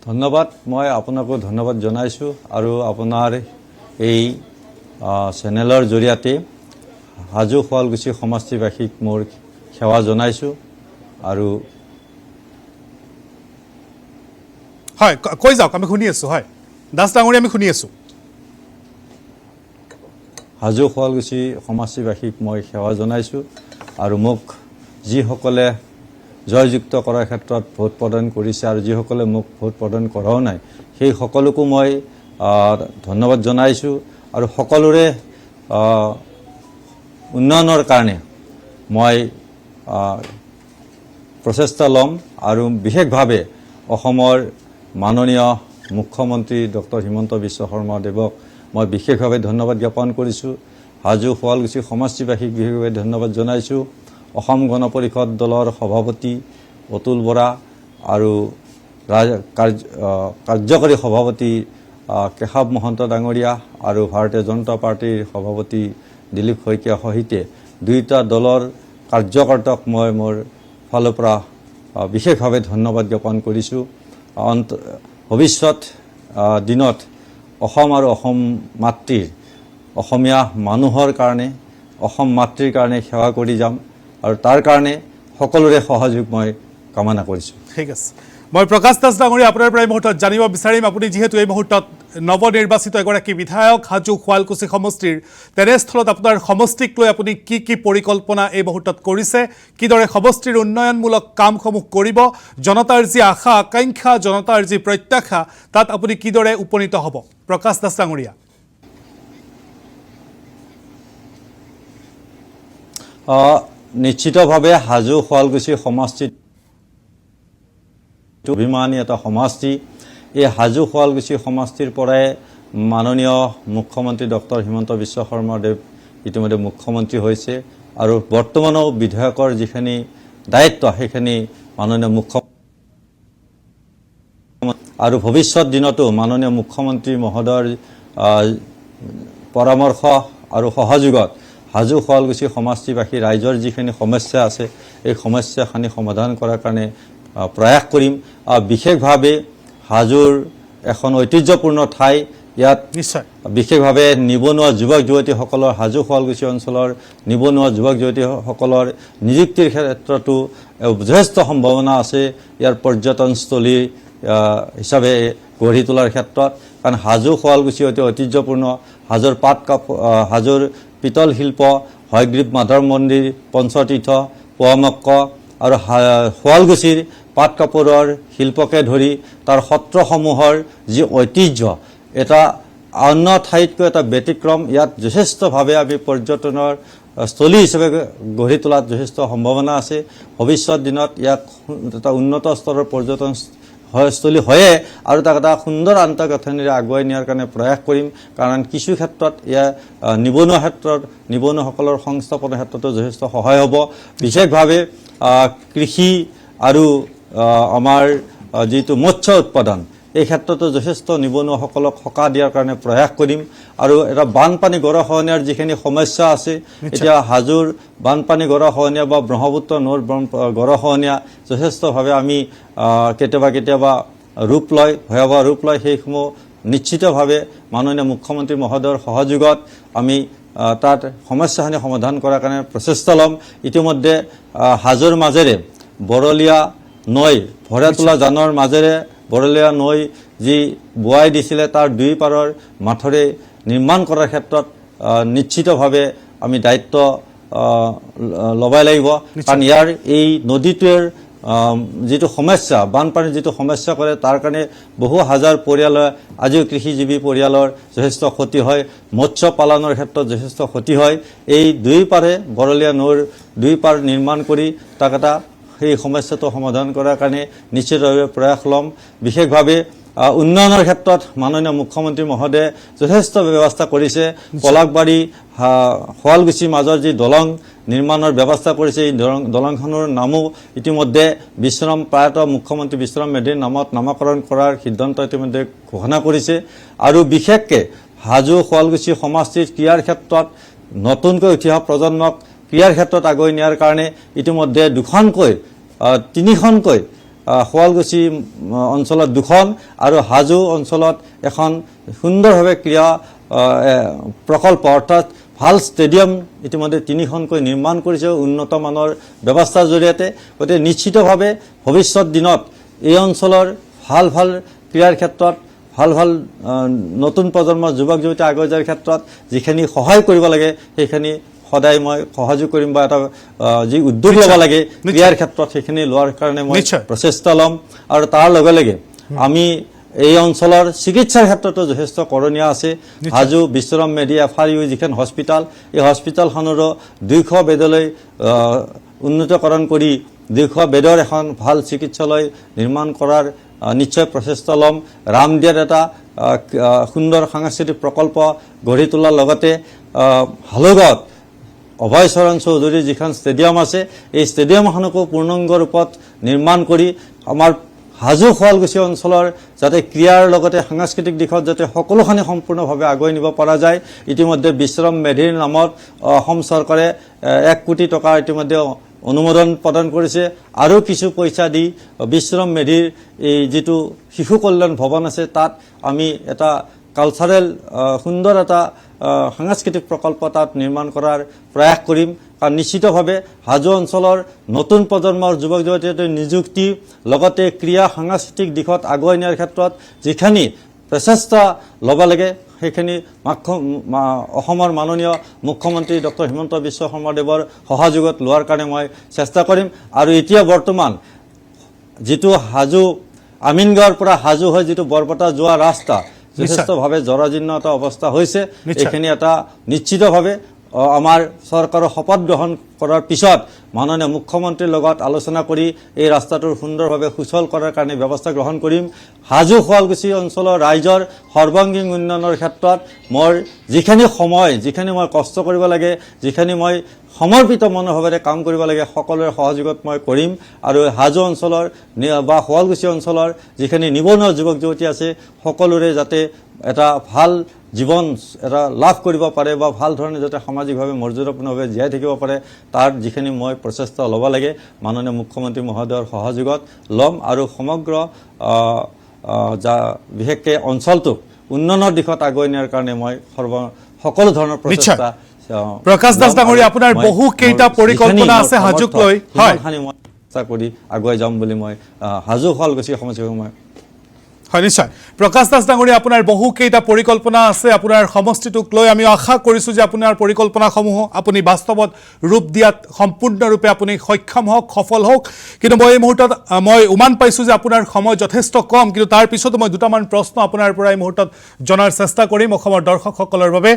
ধন্যবাদ, মই আপোনাকো ধন্যবাদ জনাইছোঁ, আৰু আপোনাৰ এই চেনেলৰ জৰিয়তে হাজো শুৱালকুছি সমষ্টিবাসীক মোৰ সেৱা জনাইছোঁ। আৰু হয়, কৈ যাওক, আমি শুনি আছোঁ। হয় দাস ডাঙৰীয়া, আমি শুনি আছোঁ। হাজো শুৱালকুছি সমষ্টিবাসীক মই সেৱা জনাইছোঁ, আৰু মোক যিসকলে জয়যুক্ত কৰাৰ ক্ষেত্ৰত ভোট প্ৰদান কৰিছে আৰু যিসকলে মোক ভোট প্ৰদান কৰাও নাই, সেই সকলোকো মই ধন্যবাদ জনাইছোঁ। আৰু সকলোৰে উন্নয়নৰ কাৰণে মই প্ৰচেষ্টা ল'ম, আৰু বিশেষভাৱে অসমৰ মাননীয় মুখ্যমন্ত্ৰী ডক্টৰ হিমন্ত বিশ্ব শৰ্মা দেৱক মই বিশেষভাৱে ধন্যবাদ জ্ঞাপন কৰিছোঁ। হাজো শুৱালকুছি সমষ্টিবাসীক বিশেষভাৱে ধন্যবাদ জনাইছোঁ। অসম গণ পৰিষদ দলৰ সভাপতি অতুল বৰা আৰু কাৰ্যকৰী সভাপতি কেশৱ মহন্ত ডাঙৰীয়া আৰু ভাৰতীয় জনতা পাৰ্টীৰ সভাপতি দিলীপ শইকীয়া সহিতে দুয়োটা দলৰ কাৰ্যকৰ্তাক মই মোৰ ফালৰ পৰা বিশেষভাৱে ধন্যবাদ জ্ঞাপন কৰিছোঁ। ভৱিষ্যত দিনত অসম আৰু অসম মাতৃৰ অসমীয়া মানুহৰ কাৰণে অসম মাতৃৰ কাৰণে সেৱা কৰি যাম আৰু তাৰ কাৰণে সকলোৰে সহযোগ মই কামনা কৰিছোঁ। ঠিক আছে, মই প্ৰকাশ দাস ডাঙৰীয়া আপোনাৰ পৰা এই মুহূৰ্তত জানিব বিচাৰিম, আপুনি যিহেতু এই মুহূৰ্তত নৱনিৰ্বাচিত এগৰাকী বিধায়ক হাজো শুৱালকুছি সমষ্টিৰ, তেনেস্থলত আপোনাৰ সমষ্টিক লৈ আপুনি কি কি পৰিকল্পনা এই মুহূৰ্তত কৰিছে, কিদৰে সমষ্টিৰ উন্নয়নমূলক কামসমূহ কৰিব, জনতাৰ যি আশা আকাংক্ষা, জনতাৰ যি প্ৰত্যাশা, তাত আপুনি কিদৰে উপনীত হ'ব? প্ৰকাশ দাস ডাঙৰীয়া। নিশ্চিতভাৱে হাজো শুৱালকুছি সমষ্টিত অভিমানী এটা সমষ্টি। এই হাজো শুৱালকুছি সমষ্টিৰ পৰাই মাননীয় মুখ্যমন্ত্ৰী ডক্টৰ হিমন্ত বিশ্ব শৰ্মা দেৱ ইতিমধ্যে মুখ্যমন্ত্ৰী হৈছে আৰু বৰ্তমানো বিধায়কৰ যিখিনি দায়িত্ব সেইখিনি মাননীয় আৰু ভৱিষ্যত দিনতো মাননীয় মুখ্যমন্ত্ৰী মহোদয়ৰ পৰামৰ্শ আৰু সহযোগত হাজো শুৱালকুছি সমষ্টিবাসী ৰাইজৰ যিখিনি সমস্যা আছে এই সমস্যাখিনি সমাধান কৰাৰ কাৰণে প্ৰয়াস কৰিম। বিশেষভাৱে হাজোৰ এখন ঐতিহ্যপূৰ্ণ ঠাই, ইয়াত নিশ্চয় বিশেষভাৱে নিবনুৱা যুৱক যুৱতীসকলৰ, হাজো শুৱালকুছি অঞ্চলৰ নিবনুৱা যুৱক যুৱতীসকলৰ নিযুক্তিৰ ক্ষেত্ৰতো যথেষ্ট সম্ভাৱনা আছে ইয়াৰ পৰ্যটনস্থলী হিচাপে গঢ়ি তোলাৰ ক্ষেত্ৰত। কাৰণ হাজো শুৱালকুছি অতি ঐতিহ্যপূৰ্ণ, হাজোৰ হাজোৰ পিতল শিল্প, হয়গ্ৰীৱ মাধৱ মন্দিৰ, পঞ্চতীৰ্থ, পোৱামক্ক আৰু শুৱালকুছিৰ পাট কাপোৰৰ শিল্পকে ধৰি তাৰ সত্ৰসমূহৰ যি ঐতিহ্য, এটা অন্য ঠাইতকৈ এটা ব্যতিক্ৰম। ইয়াত যথেষ্টভাৱে আমি পৰ্যটনৰ স্থলী হিচাপে গঢ়ি তোলাত যথেষ্ট সম্ভাৱনা আছে। ভৱিষ্যত দিনত ইয়াক এটা উন্নত স্তৰৰ পৰ্যটন স্থলী হয়ে আৰু তাক এটা সুন্দৰ আন্তঃগাঁথনিৰে আগুৱাই নিয়াৰ কাৰণে প্ৰয়াস কৰিম। কাৰণ কিছু ক্ষেত্ৰত ইয়াৰ নিবনুৱা ক্ষেত্ৰত নিবনুৱাসকলৰ সংস্থাপনৰ ক্ষেত্ৰতো যথেষ্ট সহায় হ'ব। বিশেষভাৱে কৃষি আৰু আমাৰ যিটো মৎস্য উৎপাদন, এই ক্ষেত্ৰতো যথেষ্ট নিবনুৱাসকলক সকাহ দিয়াৰ কাৰণে প্ৰয়াস কৰিম। আৰু এটা বানপানী গৰাখহনীয়াৰ যিখিনি সমস্যা আছে, এতিয়া হাজোৰ বানপানী গৰাখহনীয়া বা ব্ৰহ্মপুত্ৰ নৈৰ গৰাখহনীয়া যথেষ্টভাৱে আমি কেতিয়াবা ৰূপ লয়, ভয়াৱহ ৰূপ লয়। সেইসমূহ নিশ্চিতভাৱে মাননীয় মুখ্যমন্ত্ৰী মহোদয়ৰ সহযোগত আমি তাত সমস্যাখিনি সমাধান কৰাৰ কাৰণে প্ৰচেষ্টা ল'ম। ইতিমধ্যে হাজোৰ মাজেৰে বৰলীয়া নৈ, ভৰাই তোলা জানৰ মাজেৰে বৰলীয়া নৈ যি বোৱাই দিছিলে, তাৰ দুই পাৰৰ মাথৰি নিৰ্মাণ কৰাৰ ক্ষেত্ৰত নিশ্চিতভাৱে আমি দায়িত্ব ল'বই লাগিব। কাৰণ ইয়াৰ এই নদীটোৰ যিটো সমস্যা, বানপানীৰ যিটো সমস্যা কৰে, তাৰ কাৰণে বহু হাজাৰ পৰিয়ালৰ, আজিও কৃষিজীৱী পৰিয়ালৰ যথেষ্ট ক্ষতি হয়, মৎস্য পালনৰ ক্ষেত্ৰত যথেষ্ট ক্ষতি হয়। এই দুই পাৰে বৰলীয়া নৈৰ দুই পাৰ নিৰ্মাণ কৰি তাক এটা সেই সমস্যাটো সমাধান কৰাৰ কাৰণে নিশ্চিতভাৱে প্ৰয়াস ল'ম। বিশেষভাৱে উন্নয়নৰ ক্ষেত্ৰত মাননীয় মুখ্যমন্ত্ৰী মহোদয়ে যথেষ্ট ব্যৱস্থা কৰিছে। পলাকবাৰী শুৱালকুছিৰ মাজৰ যি দলং নিৰ্মাণৰ ব্যৱস্থা কৰিছে, এই দলংখনৰ নামো ইতিমধ্যে প্ৰয়াত মুখ্যমন্ত্ৰী বিশ্ৰাম মেধিৰ নামত নামকৰণ কৰাৰ সিদ্ধান্ত ইতিমধ্যে ঘোষণা কৰিছে। আৰু বিশেষকৈ হাজো শুৱালকুছি সমষ্টিৰ ক্ৰীড়াৰ ক্ষেত্ৰত নতুনকৈ উঠি অহা প্ৰজন্মক ক্ৰীড়াৰ ক্ষেত্ৰত আগুৱাই নিয়াৰ কাৰণে ইতিমধ্যে তিনিখনকৈ শুৱালকুছি অঞ্চলত 2খন আৰু হাজো অঞ্চলত এখন সুন্দৰভাৱে ক্ৰীড়া প্ৰকল্প অৰ্থাৎ ভাল ষ্টেডিয়াম ইতিমধ্যে 3খনকৈ নিৰ্মাণ কৰিছে উন্নত মানৰ ব্যৱস্থাৰ জৰিয়তে। গতিকে নিশ্চিতভাৱে ভৱিষ্যত দিনত এই অঞ্চলৰ ভাল ক্ৰীড়াৰ ক্ষেত্ৰত ভাল নতুন প্ৰজন্মৰ যুৱক যুৱতী আগুৱাই যোৱাৰ ক্ষেত্ৰত যিখিনি সহায় কৰিব লাগে সেইখিনি সদায় মই সহযোগ কৰিম, বা এটা যি উদ্যোগ ল'ব লাগে ক্ৰীড়াৰ ক্ষেত্ৰত সেইখিনি লোৱাৰ কাৰণে মই প্ৰচেষ্টা ল'ম। আৰু তাৰ লগে লগে আমি এই অঞ্চলৰ চিকিৎসাৰ ক্ষেত্ৰতো যথেষ্ট কৰণীয় আছে। হাজো বিশ্ৰাম মেধি FRU যিখন হস্পিটেল, এই হস্পিটেলখনৰো 200 বেডলৈ উন্নীতকৰণ কৰি 200 বেডৰ এখন ভাল চিকিৎসালয় নিৰ্মাণ কৰাৰ নিশ্চয় প্ৰচেষ্টা ল'ম। ৰামদিয়াত এটা সুন্দৰ সাংস্কৃতিক প্ৰকল্প গঢ়ি তোলাৰ লগতে হালুগাঁৱত অভয় চৰণ চৌধুৰীৰ যিখন ষ্টেডিয়াম আছে, এই ষ্টেডিয়ামখনকো পূৰ্ণাংগ ৰূপত নিৰ্মাণ কৰি আমাৰ হাজো শুৱালকুছি অঞ্চলৰ যাতে ক্ৰীড়াৰ লগতে সাংস্কৃতিক দিশত যাতে সকলোখিনি সম্পূৰ্ণভাৱে আগুৱাই নিব পৰা যায়। ইতিমধ্যে বিশ্ৰাম মেধিৰ নামত অসম চৰকাৰে 1 কোটি টকা ইতিমধ্যে অনুমোদন প্ৰদান কৰিছে। আৰু কিছু পইচা দি বিশ্ৰাম মেধিৰ এই যিটো শিশু কল্যাণ ভৱন আছে, তাত আমি এটা কালচাৰেল সুন্দৰ এটা সাংস্কৃতিক প্ৰকল্প তাত নিৰ্মাণ কৰাৰ প্ৰয়াস কৰিম। কাৰণ নিশ্চিতভাৱে হাজো অঞ্চলৰ নতুন প্ৰজন্মৰ যুৱক যুৱতীৰ নিযুক্তি লগতে ক্ৰীড়া সাংস্কৃতিক দিশত আগুৱাই নিয়াৰ ক্ষেত্ৰত যিখিনি প্ৰচেষ্টা ল'ব লাগে সেইখিনি অসমৰ মাননীয় মুখ্যমন্ত্ৰী ডক্টৰ হিমন্ত বিশ্ব শৰ্মাদেৱৰ সহযোগত লোৱাৰ কাৰণে মই চেষ্টা কৰিম। আৰু এতিয়া বৰ্তমান যিটো হাজো আমিনগাঁৱৰ পৰা হাজো হৈ যিটো বৰপেটা যোৱা ৰাস্তা যথেষ্টভাৱে জৰাজীৰ্ণ এটা অৱস্থা হৈছে। এইখিনি এটা নিশ্চিতভাৱে আমাৰ চৰকাৰৰ শপত গ্ৰহণ কৰাৰ পিছত মাননীয় মুখ্যমন্ত্ৰীৰ লগত আলোচনা কৰি এই ৰাস্তাটোৰ সুন্দৰভাৱে সুচল কৰাৰ কাৰণে ব্যৱস্থা গ্ৰহণ কৰিম। হাজো শুৱালকুছি অঞ্চলৰ ৰাইজৰ সৰ্বাংগীন উন্নয়নৰ ক্ষেত্ৰত মোৰ যিখিনি মই কষ্ট কৰিব লাগে, যিখিনি মই সমৰ্পিত মনোভাৱেৰে কাম কৰিব লাগে, সকলোৰে সহযোগত মই কৰিম। আৰু হাজো অঞ্চলৰ বা শুৱালকুছি অঞ্চলৰ যিখিনি নিবনুৱা যুৱক যুৱতী আছে সকলোৰে যাতে এটা ভাল জীৱন এটা লাভ কৰিব পাৰে বা ভাল ধৰণে যাতে সামাজিকভাৱে মৰ্যাদাপূৰ্ণভাৱে জীয়াই থাকিব পাৰে তাৰ যিখিনি মই প্ৰচেষ্টা ল'ব লাগে মাননীয় মুখ্যমন্ত্ৰী মহোদয়ৰ সহযোগত ল'ম। আৰু সমগ্ৰ বিশেষকৈ অঞ্চলটোক উন্নয়নৰ দিশত আগুৱাই নিয়াৰ কাৰণে মই সকলো ধৰণৰ প্ৰচেষ্টা প্ৰকাশ দাস ডাঙৰীয়া আপোনাৰ বহু কেইটা পৰিকল্পনা আছে হাজোক লৈ, হয় মই চেষ্টা কৰি আগুৱাই যাম বুলি মই হাজো শুৱালকুছি সমষ্টিক মই হয় নিশ্চয়। প্ৰকাশ দাস ডাঙৰীয়া আপোনাৰ বহু কেইটা পৰিকল্পনা আছে আপোনাৰ সমষ্টিটোক লৈ। আমি আশা কৰিছোঁ যে আপোনাৰ পৰিকল্পনাসমূহ আপুনি বাস্তৱত ৰূপ দিয়াত সম্পূৰ্ণৰূপে আপুনি সক্ষম হওক, সফল হওক। কিন্তু মই এই মুহূৰ্তত মই উমান পাইছোঁ যে আপোনাৰ সময় যথেষ্ট কম, কিন্তু তাৰ পিছতো মই দুটামান প্ৰশ্ন আপোনাৰ পৰা এই মুহূৰ্তত জনাৰ চেষ্টা কৰিম অসমৰ দৰ্শকসকলৰ বাবে।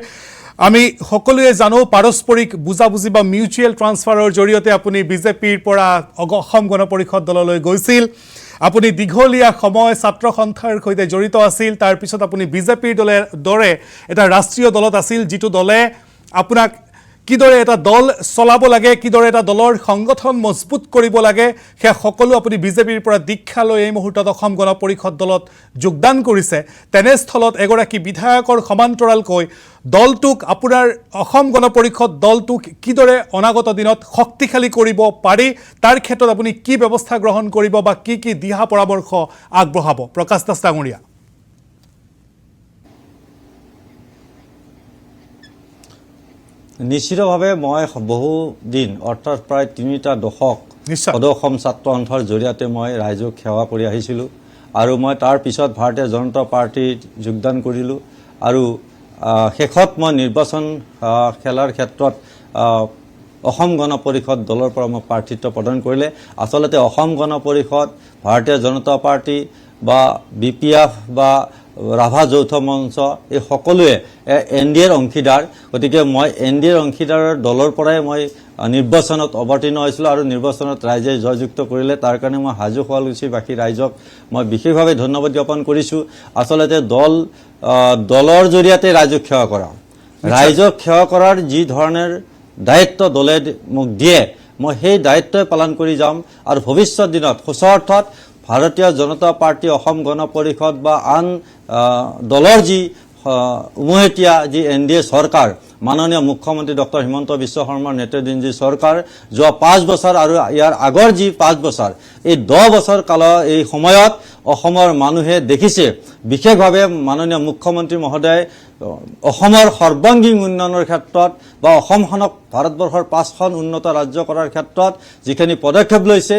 আমি সকলোৱে জানো পাৰস্পৰিক বুজাবুজি বা মিউচুৱেল ট্ৰান্সফাৰৰ জৰিয়তে আপুনি বিজেপিৰ পৰা অসম গণ পৰিষদ দললৈ গৈছিল। আপুনি দীঘলীয়া সময় ছাত্ৰ সন্থাৰ সৈতে জড়িত আছিল। তাৰপিছত আপুনি বিজেপিৰ দৰে এটা ৰাষ্ট্ৰীয় দলত আছিল, যিটো দলে আপোনাক কিদৰে এটা দল চলাব লাগে, কিদৰে এটা দলৰ সংগঠন মজবুত কৰিব লাগে, সেয়া সকলো আপুনি বিজেপিৰ পৰা দীক্ষা লৈ এই মুহূৰ্তত অসম গণ পৰিষদ দলত যোগদান কৰিছে। তেনেস্থলত এগৰাকী বিধায়কৰ সমান্তৰালকৈ দলটোক আপোনাৰ অসম গণ পৰিষদ দলটোক কিদৰে অনাগত দিনত শক্তিশালী কৰিব পাৰি তাৰ ক্ষেত্ৰত আপুনি কি ব্যৱস্থা গ্ৰহণ কৰিব বা কি কি দিহা পৰামৰ্শ আগবঢ়াব প্ৰকাশ দাস ডাঙৰীয়া? নিশ্চিতভাৱে মই বহুদিন অৰ্থাৎ প্ৰায় ৩টা দশক অসম ছাত্ৰ সন্থাৰ জৰিয়তে মই ৰাইজক সেৱা কৰি আহিছিলোঁ। আৰু মই তাৰ পিছত ভাৰতীয় জনতা পাৰ্টীত যোগদান কৰিলোঁ। আৰু শেষত মই নিৰ্বাচন খেলাৰ ক্ষেত্ৰত অসম গণ পৰিষদ দলৰ পৰা মই প্ৰাৰ্থিত্ব প্ৰদান কৰিলে। আচলতে অসম গণ পৰিষদ, ভাৰতীয় জনতা পাৰ্টী বা BPF বা ৰাভা যৌথ মঞ্চ এই সকলোৱে NDAৰ অংশীদাৰ। গতিকে মই NDAৰ অংশীদাৰৰ দলৰ পৰাই মই নিৰ্বাচনত অৱতীৰ্ণ হৈছিলোঁ আৰু নিৰ্বাচনত ৰাইজে জয়যুক্ত কৰিলে। তাৰ কাৰণে মই হাজো শুৱালকুছিবাসী ৰাইজক মই বিশেষভাৱে ধন্যবাদ জ্ঞাপন কৰিছোঁ। আচলতে দলৰ জৰিয়তে ৰাইজক সেৱা কৰা, ৰাইজক সেৱা কৰাৰ যি ধৰণৰ দায়িত্ব দলে মোক দিয়ে মই সেই দায়িত্বই পালন কৰি যাম। আৰু ভৱিষ্যত দিনত সুচ অৰ্থত ভাৰতীয় জনতা পাৰ্টী, অসম গণ পৰিষদ বা আন দলৰ যি উমৈহতীয়া যি NDA চৰকাৰ, মাননীয় মুখ্যমন্ত্ৰী ডক্টৰ হিমন্ত বিশ্ব শৰ্মাৰ নেতৃত্বাধীন যি চৰকাৰ যোৱা 5 বছৰ আৰু ইয়াৰ আগৰ যি 5 বছৰ, এই 10 বছৰ কালৰ এই সময়ত অসমৰ মানুহে দেখিছে বিশেষভাৱে মাননীয় মুখ্যমন্ত্ৰী মহোদয় অসমৰ সৰ্বাংগীন উন্নয়নৰ ক্ষেত্ৰত বা অসমখনক ভাৰতবৰ্ষৰ 5খন উন্নত ৰাজ্য কৰাৰ ক্ষেত্ৰত যিখিনি পদক্ষেপ লৈছে,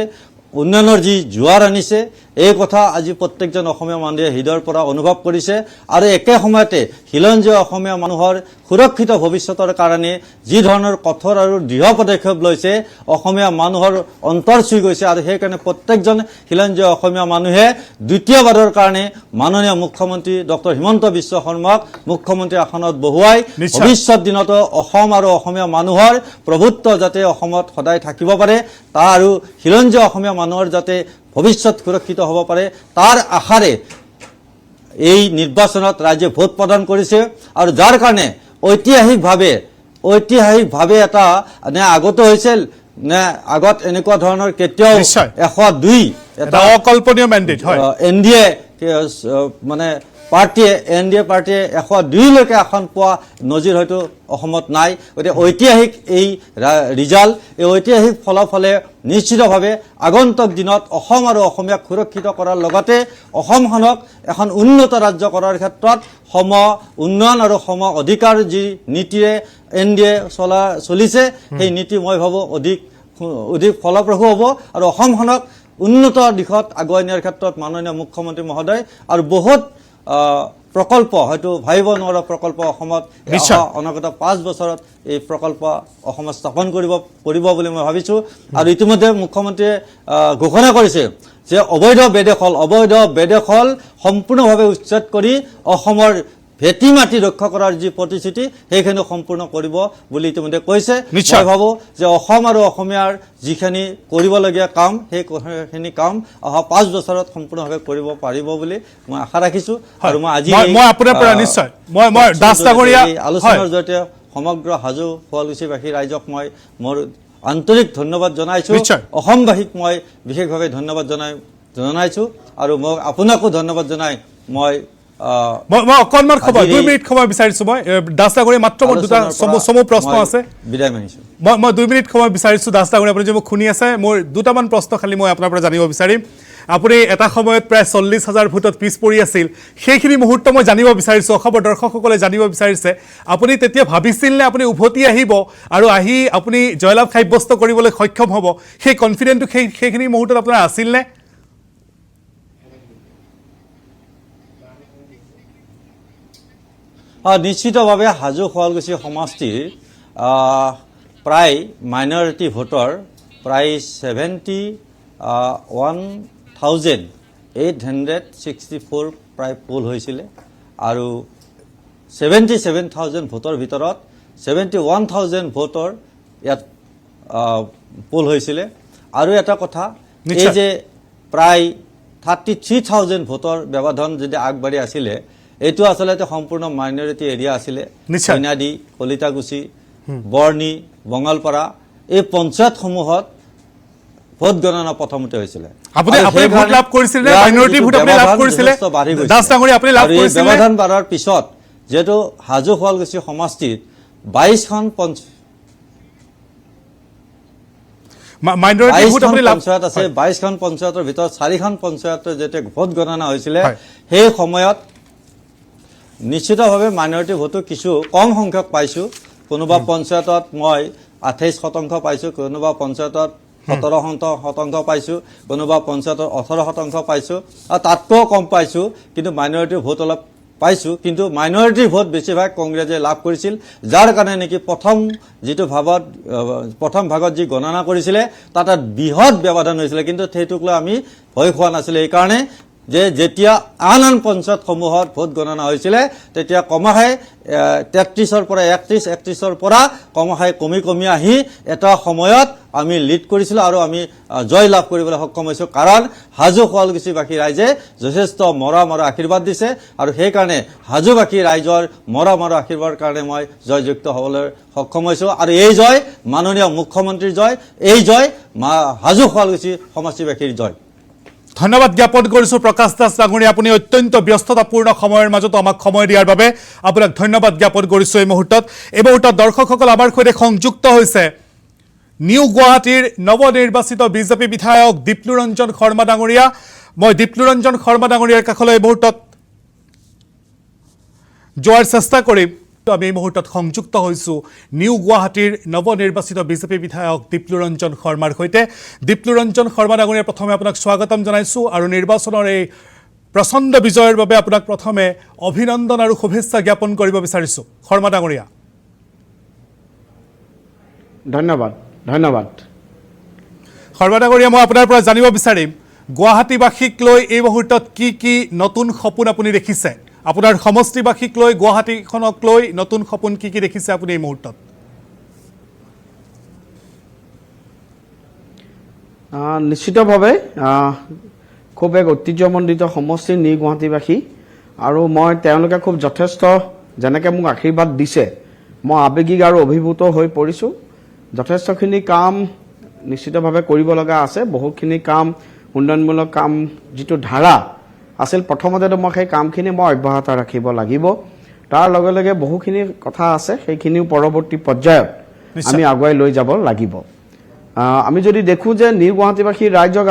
উন্নয়নৰ যি জোৱাৰ আনিছে, এই কথা আজি প্ৰত্যেকজন অসমীয়া মানুহে হৃদয়ৰ পৰা অনুভৱ কৰিছে। আৰু একে সময়তে খিলঞ্জীয়া অসমীয়া মানুহৰ সুৰক্ষিত ভৱিষ্যতৰ কাৰণে যি ধৰণৰ কঠোৰ আৰু দৃঢ় পদক্ষেপ লৈছে অসমীয়া মানুহৰ অন্তৰ চুই গৈছে। আৰু সেইকাৰণে প্ৰত্যেকজন খিলঞ্জীয়া অসমীয়া মানুহে দ্বিতীয়বাৰৰ কাৰণে মাননীয় মুখ্যমন্ত্ৰী ডক্টৰ হিমন্ত বিশ্ব শৰ্মাক মুখ্যমন্ত্ৰী আসনত বহুৱাই ভৱিষ্যত দিনতো অসম আৰু অসমীয়া মানুহৰ প্ৰভুত্ব যাতে অসমত সদায় থাকিব পাৰে, তাৰ আৰু খিলঞ্জীয়া অসমীয়া মানুহৰ যাতে ভৱিষ্যত সুৰক্ষিত হ'ব পাৰে তাৰ আশাৰে এই নিৰ্বাচনত ৰাইজে ভোট প্ৰদান কৰিছে। আৰু যাৰ কাৰণে ঐতিহাসিকভাৱে এটা আগতে হৈছিল নে আগত এনেকুৱা ধৰণৰ কেতিয়াও নিশ্চয়। 102 এটা অকল্পনীয় মেণ্ডেট হয় এনডিএ মানে পাৰ্টীয়ে এনডিএ পাৰ্টীয়ে 102লৈকে আসন পোৱা নজিৰ হয়তো অসমত নাই। গতিকে ঐতিহাসিক এই ৰিজাল্ট, এই ঐতিহাসিক ফলাফলে নিশ্চিতভাৱে আগন্তুক দিনত অসম আৰু অসমীয়াক সুৰক্ষিত কৰাৰ লগতে অসমখনক এখন উন্নত ৰাজ্য কৰাৰ ক্ষেত্ৰত সম উন্নয়ন আৰু সম অধিকাৰ যি নীতিৰে এনডিএ চলিছে সেই নীতি মই ভাবোঁ অধিক ফলপ্ৰসূ হ'ব আৰু অসমখনক উন্নত দিশত আগুৱাই নিয়াৰ ক্ষেত্ৰত মাননীয় মুখ্যমন্ত্ৰী মহোদয় আৰু বহুত প্ৰকল্প হয়তো ভাবিব নোৱাৰা প্ৰকল্প অসমত অনাগত 5 বছৰত এই প্ৰকল্প অসমত স্থাপন কৰিব বুলি মই ভাবিছোঁ। আৰু ইতিমধ্যে মুখ্যমন্ত্ৰীয়ে ঘোষণা কৰিছে যে অবৈধ বেদখল সম্পূৰ্ণভাৱে উচ্ছেদ কৰি অসমৰ ভেটি মাটি ৰক্ষা কৰাৰ যি প্ৰতিশ্ৰুতি সেইখিনি সম্পূৰ্ণ কৰিব বুলি ইতিমধ্যে কৈছে। মই ভাবোঁ যে অসম আৰু অসমীয়াৰ যিখিনি কৰিবলগীয়া কাম সেইখিনি কাম অহা 5 বছৰত সম্পূৰ্ণভাৱে কৰিব পাৰিব বুলি মই আশা ৰাখিছোঁ। আৰু মই আজি আপোনাৰ পৰা নিশ্চয় মই দাস ডাঙৰীয়া আলোচনাৰ জৰিয়তে সমগ্ৰ হাজো শুৱালকুছিবাসী ৰাইজক মই মোৰ আন্তৰিক ধন্যবাদ জনাইছোঁ। অসমবাসীক মই বিশেষভাৱে ধন্যবাদ জনাইছোঁ আৰু মই আপোনাকো ধন্যবাদ জনাই মই অকণমান সময় 2 মিনিট সময় বিচাৰিছোঁ। মই দাস ডাঙৰীয়া মাত্ৰ মোৰ দুটা চমু প্ৰশ্ন আছে, বিদায় মানিছোঁ। মই 2 মিনিট সময় বিচাৰিছোঁ। দাস ডাঙৰীয়া আপুনি যে মোক শুনি আছে, মোৰ দুটামান প্ৰশ্ন খালি মই আপোনাৰ পৰা জানিব বিচাৰিম। আপুনি এটা সময়ত প্ৰায় 40,000 ভোটত পিছ পৰি আছিল, সেইখিনি মুহূৰ্ত মই জানিব বিচাৰিছোঁ, অসমৰ দৰ্শকসকলে জানিব বিচাৰিছে আপুনি তেতিয়া ভাবিছিল নে আপুনি উভতি আহিব আৰু আহি আপুনি জয়লাভ সাব্যস্ত কৰিবলৈ সক্ষম হ'ব? সেই কনফিডেণ্টটো সেইখিনি মুহূৰ্তত আপোনাৰ আছিল নে? নিশ্চিতভাৱে হাজো শুৱালকুছি সমষ্টিৰ প্ৰায় মাইনৰিটি ভোটৰ প্ৰায় 71,864 প্ৰায় পোল হৈছিলে আৰু 77,000 ভোটৰ ভিতৰত 71,000 ভোটৰ ইয়াত পোল হৈছিলে। আৰু এটা কথা এই যে প্ৰায় 33,000 ভোটৰ ব্যৱধান যদি আগবাঢ়ি আছিলে, এইটো আচলতে সম্পূৰ্ণ মাইনৰিটি এৰিয়া আছিলে। কইনাদি, কলিতাকুছি, বৰ্ণি, বঙালপাৰা এই পঞ্চায়তসমূহত ভোট গণনা প্ৰথমতে হৈছিলে। ব্যৱধান বাঢ়াৰ পিছত যিহেতু হাজো শুৱালকুছি সমষ্টিত 22খন পঞ্চায়ত আছে, 22খন পঞ্চায়তৰ ভিতৰত 4খন পঞ্চায়তৰ যেতিয়া ভোট গণনা হৈছিলে সেই সময়ত নিশ্চিতভাৱে মাইনৰিটি ভোটো কিছু কম সংখ্যক পাইছোঁ। কোনোবা পঞ্চায়তত মই 28% পাইছোঁ, কোনোবা পঞ্চায়তত 17% পাইছোঁ, কোনোবা পঞ্চায়তত 18% পাইছোঁ আৰু তাতকৈও কম পাইছোঁ। কিন্তু মাইনৰিটিৰ ভোট অলপ পাইছোঁ, কিন্তু মাইনৰিটিৰ ভোট বেছিভাগ কংগ্ৰেছে লাভ কৰিছিল, যাৰ কাৰণে নেকি প্ৰথম ভাগত যি গণনা কৰিছিলে তাত বৃহৎ ব্যৱধান হৈছিলে। কিন্তু সেইটোক লৈ আমি ভয় খোৱা নাছিলোঁ, এইকাৰণে যে যেতিয়া আন পঞ্চায়তসমূহত ভোট গণনা হৈছিলে তেতিয়া ক্ৰমাহে 33ৰ পৰা 31ৰ পৰা ক্ৰমাহে কমি আহি এটা সময়ত আমি লিড কৰিছিলোঁ আৰু আমি জয় লাভ কৰিবলৈ সক্ষম হৈছোঁ। কাৰণ হাজো শুৱালকুছিবাসী ৰাইজে যথেষ্ট মৰম আৰু আশীৰ্বাদ দিছে আৰু সেইকাৰণে হাজোবাসী ৰাইজৰ মৰম আৰু আশীৰ্বাদৰ কাৰণে মই জয়যুক্ত হ'বলৈ সক্ষম হৈছোঁ। আৰু এই জয় মাননীয় মুখ্যমন্ত্ৰীৰ জয়, এই জয় হাজো শুৱালকুছি সমষ্টিবাসীৰ জয়। ধন্যবাদ জ্ঞাপন কৰিছোঁ প্ৰকাশ দাস ডাঙৰীয়া, আপুনি অত্যন্ত ব্যস্ততাপূৰ্ণ সময়ৰ মাজতো আমাক সময় দিয়াৰ বাবে আপোনাক ধন্যবাদ জ্ঞাপন কৰিছোঁ। এই মুহূৰ্তত দৰ্শকসকল আমাৰ সৈতে সংযুক্ত হৈছে নিউ গুৱাহাটীৰ নৱনিৰ্বাচিত বিজেপি বিধায়ক দীপ্লুৰঞ্জন শৰ্মা ডাঙৰীয়া। মই দীপ্লুৰঞ্জন শৰ্মা ডাঙৰীয়াৰ কাষলৈ এই মুহূৰ্তত যোৱাৰ চেষ্টা কৰিম। আমি এই মুহূৰ্তত সংযুক্ত হৈছোঁ নিউ গুৱাহাটীৰ নৱনিৰ্বাচিত বিজেপি বিধায়ক দীপ্লুৰঞ্জন শৰ্মাৰ সৈতে। দীপ্লুৰঞ্জন শৰ্মা ডাঙৰীয়া, প্ৰথমে আপোনাক স্বাগতম জনাইছোঁ আৰু নিৰ্বাচনৰ এই প্ৰচণ্ড বিজয়ৰ বাবে আপোনাক প্ৰথমে অভিনন্দন আৰু শুভেচ্ছা জ্ঞাপন কৰিব বিচাৰিছোঁ। শৰ্মা ডাঙৰীয়া, ধন্যবাদ। শৰ্মা ডাঙৰীয়া, মই আপোনাৰ পৰা জানিব বিচাৰিম গুৱাহাটীবাসীক লৈ এই মুহূৰ্তত কি নতুন সপোন আপুনি দেখিছে? আপোনাৰ সমষ্টিবাসীক লৈ, গুৱাহাটীখনক লৈ নতুন সপোন কি দেখিছে আপুনি এই মুহূৰ্তত? নিশ্চিতভাৱে খুব এক ঐতিহ্যমণ্ডিত সমষ্টি নিউ গুৱাহাটীবাসী আৰু মই তেওঁলোকে খুব যথেষ্ট যেনেকৈ মোক আশীৰ্বাদ দিছে, মই আৱেগিক আৰু অভিভূত হৈ পৰিছোঁ। যথেষ্টখিনি কাম নিশ্চিতভাৱে কৰিব লগা আছে বহুখিনি কাম উন্নয়নমূলক কাম যিটো ধাৰা আছিল প্ৰথমতেতো মই সেই কামখিনি মই অব্যাহত ৰাখিব লাগিব তাৰ লগে লগে বহুখিনি কথা আছে সেইখিনিও পৰৱৰ্তী পৰ্যায়ত আমি আগুৱাই লৈ যাব লাগিব আমি যদি দেখো যে নিউ গুৱাহাটীবাসী ৰাজ্যক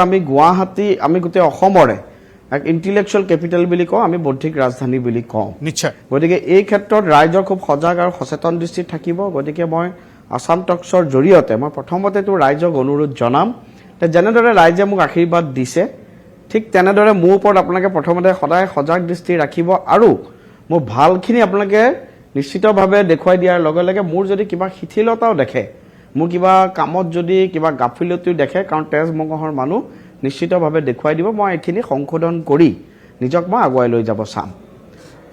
আমি গোটেই অসমৰে এক ইন্টেলেকচুৱেল কেপিটেল বুলি কওঁ আমি বৌদ্ধিক ৰাজধানী বুলি কওঁ নিশ্চয় গতিকে এই ক্ষেত্ৰত ৰাজ্য খুব সজাগ আৰু সচেতন দৃষ্টিত থাকিব গতিকে মই আসাম টক্সৰ জৰিয়তে মই প্ৰথমতেতো ৰাজ্যক অনুৰোধ জনাম যে যেনেদৰে ৰাজ্যে মোক আশীৰ্বাদ দিছে ঠিক তেনেদৰে মোৰ ওপৰত আপোনালোকে প্ৰথমতে সদায় সজাগ দৃষ্টি ৰাখিব আৰু মোৰ ভালখিনি আপোনালোকে নিশ্চিতভাৱে দেখুৱাই দিয়াৰ লগে লগে মোৰ যদি কিবা শিথিলতাও দেখে মোৰ কিবা কামত যদি কিবা গাফিলতিও দেখে কাৰণ তেজ মঙহৰ মানুহ নিশ্চিতভাৱে দেখুৱাই দিব মই এইখিনি সংশোধন কৰি নিজক মই আগুৱাই লৈ যাব চাম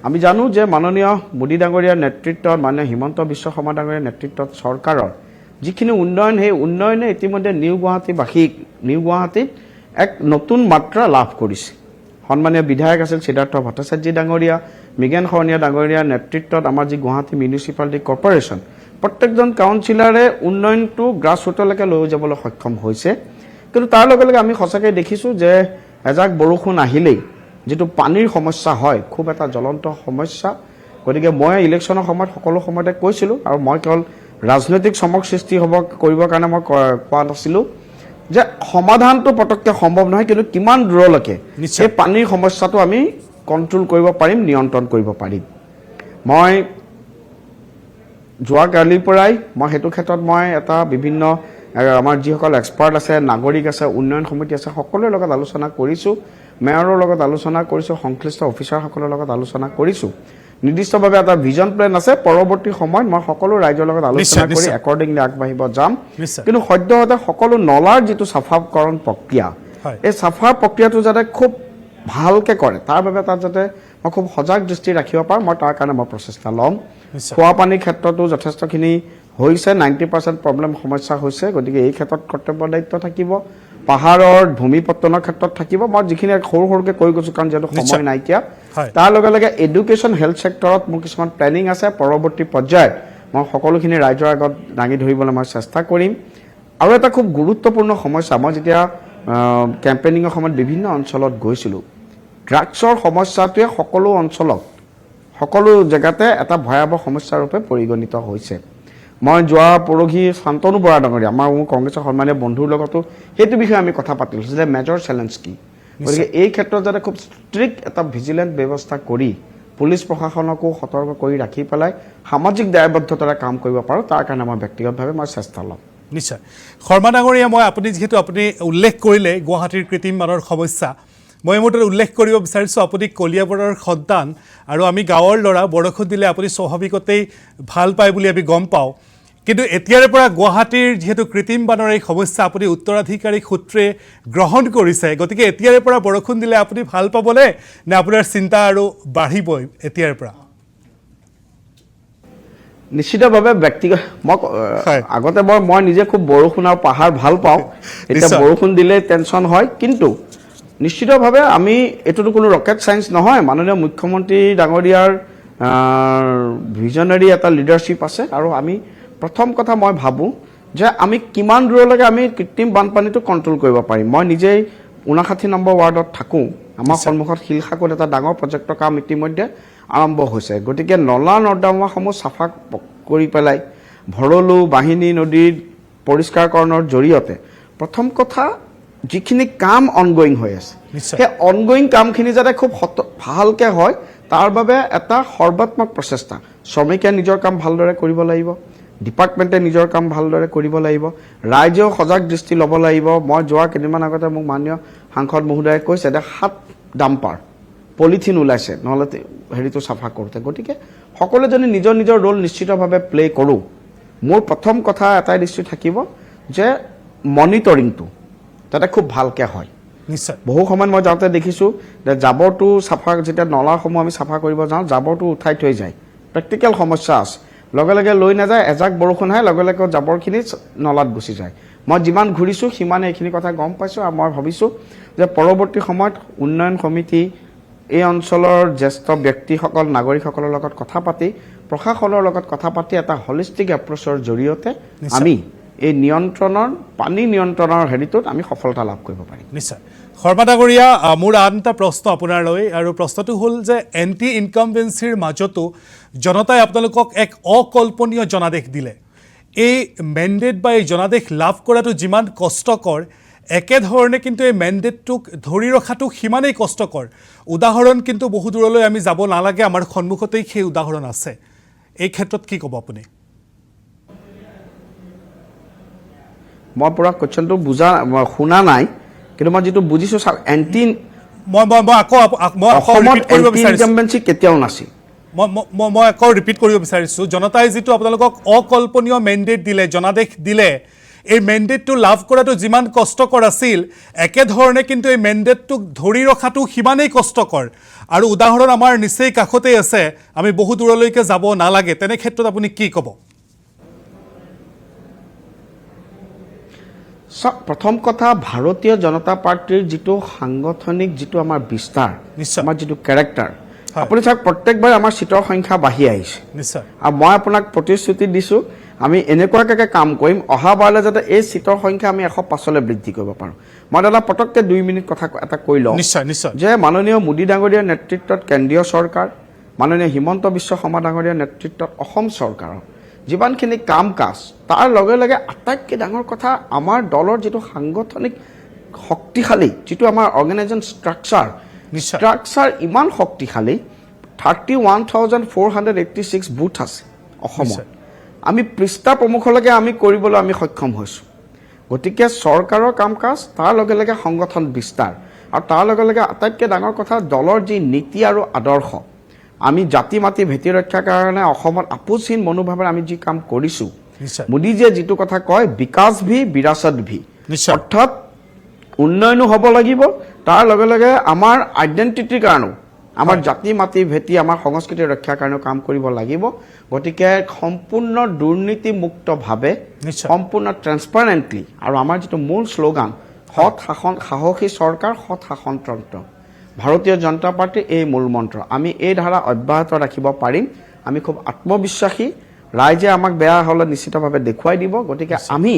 আমি জানো যে মাননীয় মোদী ডাঙৰীয়াৰ নেতৃত্বত মাননীয় হিমন্ত বিশ্ব শৰ্মা ডাঙৰীয়াৰ নেতৃত্বত চৰকাৰৰ যিখিনি উন্নয়ন সেই উন্নয়নে ইতিমধ্যে নিউ গুৱাহাটীত এক নতুন মাত্ৰা লাভ কৰিছে সন্মানীয় বিধায়ক আছিল সিদ্ধাৰ্থ ভট্টাচাৰ্য ডাঙৰীয়া মৃগেন শৰণীয়া ডাঙৰীয়াৰ নেতৃত্বত আমাৰ যি গুৱাহাটী মিউনিচিপালিটি কৰ্পৰেশ্যন প্ৰত্যেকজন কাউন্সিলৰে উন্নয়নটো গ্ৰাছৰুটলৈকে লৈ যাবলৈ সক্ষম হৈছে কিন্তু তাৰ লগে লগে আমি সঁচাকৈ দেখিছোঁ যে এজাক বৰষুণ আহিলেই যেটো পানীৰ সমস্যা হয় খুব এটা জ্বলন্ত সমস্যা গতিকে মই ইলেকশ্যনৰ সময়ত সকলো সময়তে কৈছিলোঁ আৰু মই কেৱল ৰাজনৈতিক চমক সৃষ্টি কৰিবৰ কাৰণে মই কোৱা নাছিলোঁ যে সমাধানটো পটককৈ সম্ভৱ নহয় কিন্তু কিমান দূৰলৈকে এই পানীৰ সমস্যাটো আমি কণ্ট্ৰোল কৰিব পাৰিম নিয়ন্ত্ৰণ কৰিব পাৰিম মই যোৱাকালিৰ পৰাই মই সেইটো ক্ষেত্ৰত মই এটা বিভিন্ন আমাৰ যিসকল এক্সপাৰ্ট আছে নাগৰিক আছে উন্নয়ন সমিতি আছে সকলোৰে লগত আলোচনা কৰিছোঁ মেয়ৰৰ লগত আলোচনা কৰিছোঁ সংশ্লিষ্ট অফিচাৰসকলৰ লগত আলোচনা কৰিছোঁ নিৰ্দিষ্টভাৱে এটা ভিজন প্লেন আছে পৰৱৰ্তী সময়ত মই সকলো ৰাজ্যৰ লগত আলোচনা কৰি একৰ্ডিংলি আগবাঢ়িব যাম কিন্তু সদ্যহতে সকলো নলাৰ যিটো চাফাকৰণ প্ৰক্ৰিয়া এই চাফা প্ৰক্ৰিয়াটো যাতে খুব ভালকৈ কৰে তাৰ বাবে তাত যাতে মই খুব সজাগ দৃষ্টি ৰাখিব পাৰোঁ মই তাৰ কাৰণে মই প্ৰচেষ্টা ল'ম খোৱা পানীৰ ক্ষেত্ৰতো যথেষ্টখিনি হৈছে 90% প্ৰব্লেম সমস্যা হৈছে গতিকে এই ক্ষেত্ৰত কৰ্তব্য দায়িত্ব থাকিব পাহাৰৰ ভূমিপত্তনৰ ক্ষেত্ৰত থাকিব মই যিখিনি সৰুকৈ কৈ গৈছোঁ কাৰণ যিহেতু সময় নাইকিয়া তাৰ লগে লগে এডুকেশ্যন হেল্থ ছেক্টৰত মোৰ কিছুমান প্লেনিং আছে পৰৱৰ্তী পৰ্যায়ত মই সকলোখিনি ৰাইজৰ আগত দাঙি ধৰিবলৈ মই চেষ্টা কৰিম আৰু এটা খুব গুৰুত্বপূৰ্ণ সমস্যা মই যেতিয়া কেম্পেইনিঙৰ সময়ত বিভিন্ন অঞ্চলত গৈছিলোঁ ড্ৰাগছৰ সমস্যাটোৱে সকলো অঞ্চলত সকলো জেগাতে এটা ভয়াৱহ সমস্যাৰ ৰূপে পৰিগণিত হৈছে মই যোৱা পৰহি শান্তনু বৰা ডাঙৰীয়া আমাৰ কংগ্ৰেছৰ সন্মানীয় বন্ধুৰ লগতো সেইটো বিষয়ে আমি কথা পাতিলোঁ যে মেজৰ চেলেঞ্জ কি গতিকে এই ক্ষেত্ৰত যাতে খুব ষ্ট্ৰিক্ট এটা ভিজিলেন্ট ব্যৱস্থা কৰি পুলিচ প্ৰশাসনকো সতৰ্ক কৰি ৰাখি পেলাই সামাজিক দায়বদ্ধতাৰে কাম কৰিব পাৰোঁ তাৰ কাৰণে মই ব্যক্তিগতভাৱে মই চেষ্টা ল'ম নিশ্চয় শৰ্মা ডাঙৰীয়া মই আপুনি উল্লেখ কৰিলে গুৱাহাটীৰ কৃত্ৰিম বানৰ সমস্যা মই মুঠতে উল্লেখ কৰিব বিচাৰিছোঁ আপুনি কলিয়াবৰৰ সন্তান আৰু আমি গাঁৱৰ ল'ৰা বৰষুণ দিলে আপুনি স্বাভাৱিকতেই ভাল পায় বুলি আমি গম পাওঁ কিন্তু এতিয়াৰে পৰা গুৱাহাটীৰ যিহেতু কৃত্ৰিম বানৰ এই সমস্যা আপুনি উত্তৰাধিকাৰী সূত্ৰে গ্ৰহণ কৰিছে গতিকে এতিয়াৰে পৰা বৰষুণ দিলে আপুনি ভাল পাবনে নে আপোনাৰ চিন্তা আৰু বাঢ়িবই এতিয়াৰে পৰা নিশ্চিতভাৱে ব্যক্তিগত আগতে মই নিজে খুব বৰষুণ আৰু পাহাৰ ভাল পাওঁ এতিয়া বৰষুণ দিলে টেনশ্যন হয় কিন্তু নিশ্চিতভাৱে আমি এইটোতো কোনো ৰকেট সায়েন্স নহয় মাননীয় মুখ্যমন্ত্ৰী ডাঙৰীয়াৰ ভিজনাৰী এটা লিডাৰশ্বিপ আছে আৰু আমি প্ৰথম কথা মই ভাবোঁ যে আমি কিমান দূৰলৈকে আমি কৃত্ৰিম বানপানীটো কণ্ট্ৰোল কৰিব পাৰিম মই নিজেই 59 নম্বৰ ৱাৰ্ডত থাকোঁ আমাৰ সন্মুখত শিলশাকত এটা ডাঙৰ প্ৰজেক্টৰ কাম ইতিমধ্যে আৰম্ভ হৈছে গতিকে নলা নৰ্দমাসমূহ চাফা কৰি পেলাই ভৰলু বাহিনী নদীৰ পৰিষ্কাৰকৰণৰ জৰিয়তে প্ৰথম কথা যিখিনি কাম অনগোয়িং হৈ আছে সেই অনগোয়িং কামখিনি যাতে খুব ভালকৈ হয় তাৰ বাবে এটা সৰ্বাত্মক প্ৰচেষ্টা শ্ৰমিকে নিজৰ কাম ভালদৰে কৰিব লাগিব ডিপাৰ্টমেণ্টে নিজৰ কাম ভালদৰে কৰিব লাগিব ৰাইজেও সজাগ দৃষ্টি ল'ব লাগিব মই যোৱা কেইদিনমান আগতে মোক মাননীয় সাংসদ মহোদয়ে কৈছে যে 7 ডাম্পাৰ পলিথিন ওলাইছে নহ'লে হেৰিটো চাফা কৰোঁতে গতিকে সকলোৱে যদি নিজৰ নিজৰ ৰোল নিশ্চিতভাৱে প্লে কৰোঁ মোৰ প্ৰথম কথা এটাই দৃষ্টি থাকিব যে মনিটৰিংটো যাতে খুব ভালকৈ হয় নিশ্চয় বহু সময়ত মই যাওঁতে দেখিছোঁ যে জাবৰটো চাফা যেতিয়া নলাসমূহ আমি চাফা কৰিব যাওঁ জাবৰটো উঠাই থৈ যায় প্ৰেক্টিকেল সমস্যা আছে লগে লগে লৈ নাযায় এজাক বৰষুণ আহে লগে লগে জাবৰখিনি নলাত গুচি যায় মই যিমান ঘূৰিছোঁ সিমানে এইখিনি কথা গম পাইছোঁ আৰু মই ভাবিছোঁ যে পৰৱৰ্তী সময়ত উন্নয়ন সমিতি এই অঞ্চলৰ জ্যেষ্ঠ ব্যক্তিসকল নাগৰিকসকলৰ লগত কথা পাতি প্ৰশাসনৰ লগত কথা পাতি এটা হলিষ্টিক এপ্ৰ'চৰ জৰিয়তে আমি এই নিয়ন্ত্ৰণৰ পানী নিয়ন্ত্ৰণৰ হেৰিটোত আমি সফলতা লাভ কৰিব পাৰিম নিশ্চয় শৰ্মা ডাঙৰীয়া মোৰ আন এটা প্ৰশ্ন আপোনালৈ আৰু প্ৰশ্নটো হ'ল যে এণ্টি ইনকামবেঞ্চিৰ মাজতো জনতাই আপোনালোকক এক অকল্পনীয় জনাদেশ দিলে এই মেণ্ডেট বা এই জনাদেশ লাভ কৰাটো যিমান কষ্টকৰ একেধৰণে কিন্তু এই মেণ্ডেটটোক ধৰি ৰখাটো সিমানেই কষ্টকৰ উদাহৰণ কিন্তু বহু দূৰলৈ আমি যাব নালাগে আমাৰ সন্মুখতেই সেই উদাহৰণ আছে এই ক্ষেত্ৰত কি ক'ব আপুনি মই পুৰা কোৱেশ্যনটো শুনা নাই কিন্তু মই যিটো বুজিছোঁ চাওক এণ্টি মই আকৌ অসমত ৰিপিট কৰিব এণ্টি বিচাৰিছোঁ ইনকামবেঞ্চি কেতিয়াও নাছিল মই আকৌ ৰিপিট কৰিব বিচাৰিছোঁ জনতাই যিটো আপোনালোকক অকল্পনীয় মেণ্ডেট দিলে জনাদেশ দিলে এই মেণ্ডেটটো লাভ কৰাটো যিমান কষ্টকৰ আছিল একেধৰণে কিন্তু এই মেণ্ডেটটোক ধৰি ৰখাটো সিমানেই কষ্টকৰ আৰু উদাহৰণ আমাৰ নিচেই কাষতেই আছে আমি বহু দূৰলৈকে যাব নালাগে তেনে ক্ষেত্ৰত আপুনি কি ক'ব প্ৰথম কথা ভাৰতীয় জনতা পাৰ্টিৰ যিটো সাংগঠনিক যিটো আমাৰ বিস্তাৰ নিশ্চয়। আমাৰ যিটো কেৰেক্টাৰ আপুনি চাওক প্ৰত্যেকবাৰ আমাৰ চিটৰ সংখ্যা বাঢ়ি আহিছে নিশ্চয় আৰু মই আপোনাক প্ৰতিশ্ৰুতি দিছোঁ আমি এনেকুৱাকৈ কাম কৰিম অহাবাৰলৈ যাতে এই চিটৰ সংখ্যা আমি 105লৈ বৃদ্ধি কৰিব পাৰোঁ মই দাদা পটককৈ 2 মিনিট কথা এটা কৈ লওঁ নিশ্চয় নিশ্চয় যে মাননীয় মোদী ডাঙৰীয়াৰ নেতৃত্বত কেন্দ্ৰীয় চৰকাৰ মাননীয় হিমন্ত বিশ্ব শৰ্মা ডাঙৰীয়াৰ নেতৃত্বত অসম চৰকাৰৰ যিমানখিনি কাম কাজ তাৰ লগে লগে আটাইতকৈ ডাঙৰ কথা আমাৰ দলৰ যিটো সাংগঠনিক শক্তিশালী যিটো আমাৰ অৰ্গেনাইজেশ্যন ষ্ট্ৰাকচাৰ ইমান শক্তিশালী 31,486 বুথ আছে অসমত আমি পৃষ্ঠা প্ৰমুখলৈকে আমি কৰিবলৈ আমি সক্ষম হৈছোঁ গতিকে চৰকাৰৰ কাম কাজ তাৰ লগে লগে সংগঠন বিস্তাৰ আৰু তাৰ লগে লগে আটাইতকৈ ডাঙৰ কথা দলৰ যি নীতি আৰু আদৰ্শ আমি জাতি মাতি ভেটি ৰক্ষাৰ কাৰণে অসমত আপোচহীন মনোভাৱেৰে আমি যি কাম কৰিছোঁ মোদীজীয়ে যিটো কথা কয় বিকাশ ভি বিৰাসত ভি অৰ্থাৎ উন্নয়নো হ'ব লাগিব তাৰ লগে লগে আমাৰ আইডেণ্টিটিৰ কাৰণেও আমাৰ জাতি মাতি ভেটি আমাৰ সংস্কৃতি ৰক্ষাৰ কাৰণেও কাম কৰিব লাগিব গতিকে সম্পূৰ্ণ দুৰ্নীতিমুক্তভাৱে সম্পূৰ্ণ ট্ৰেন্সপাৰেণ্টলি আৰু আমাৰ যিটো মূল শ্লোগান সৎ শাসন সাহসী চৰকাৰ সৎ শাসনতন্ত্ৰ ভাৰতীয় জনতা পাৰ্টিৰ এই মূল মন্ত্ৰ আমি এই ধাৰা অব্যাহত ৰাখিব পাৰিম আমি খুব আত্মবিশ্বাসী ৰাইজে আমাক বেয়া হ'লে নিশ্চিতভাৱে দেখুৱাই দিব গতিকে আমি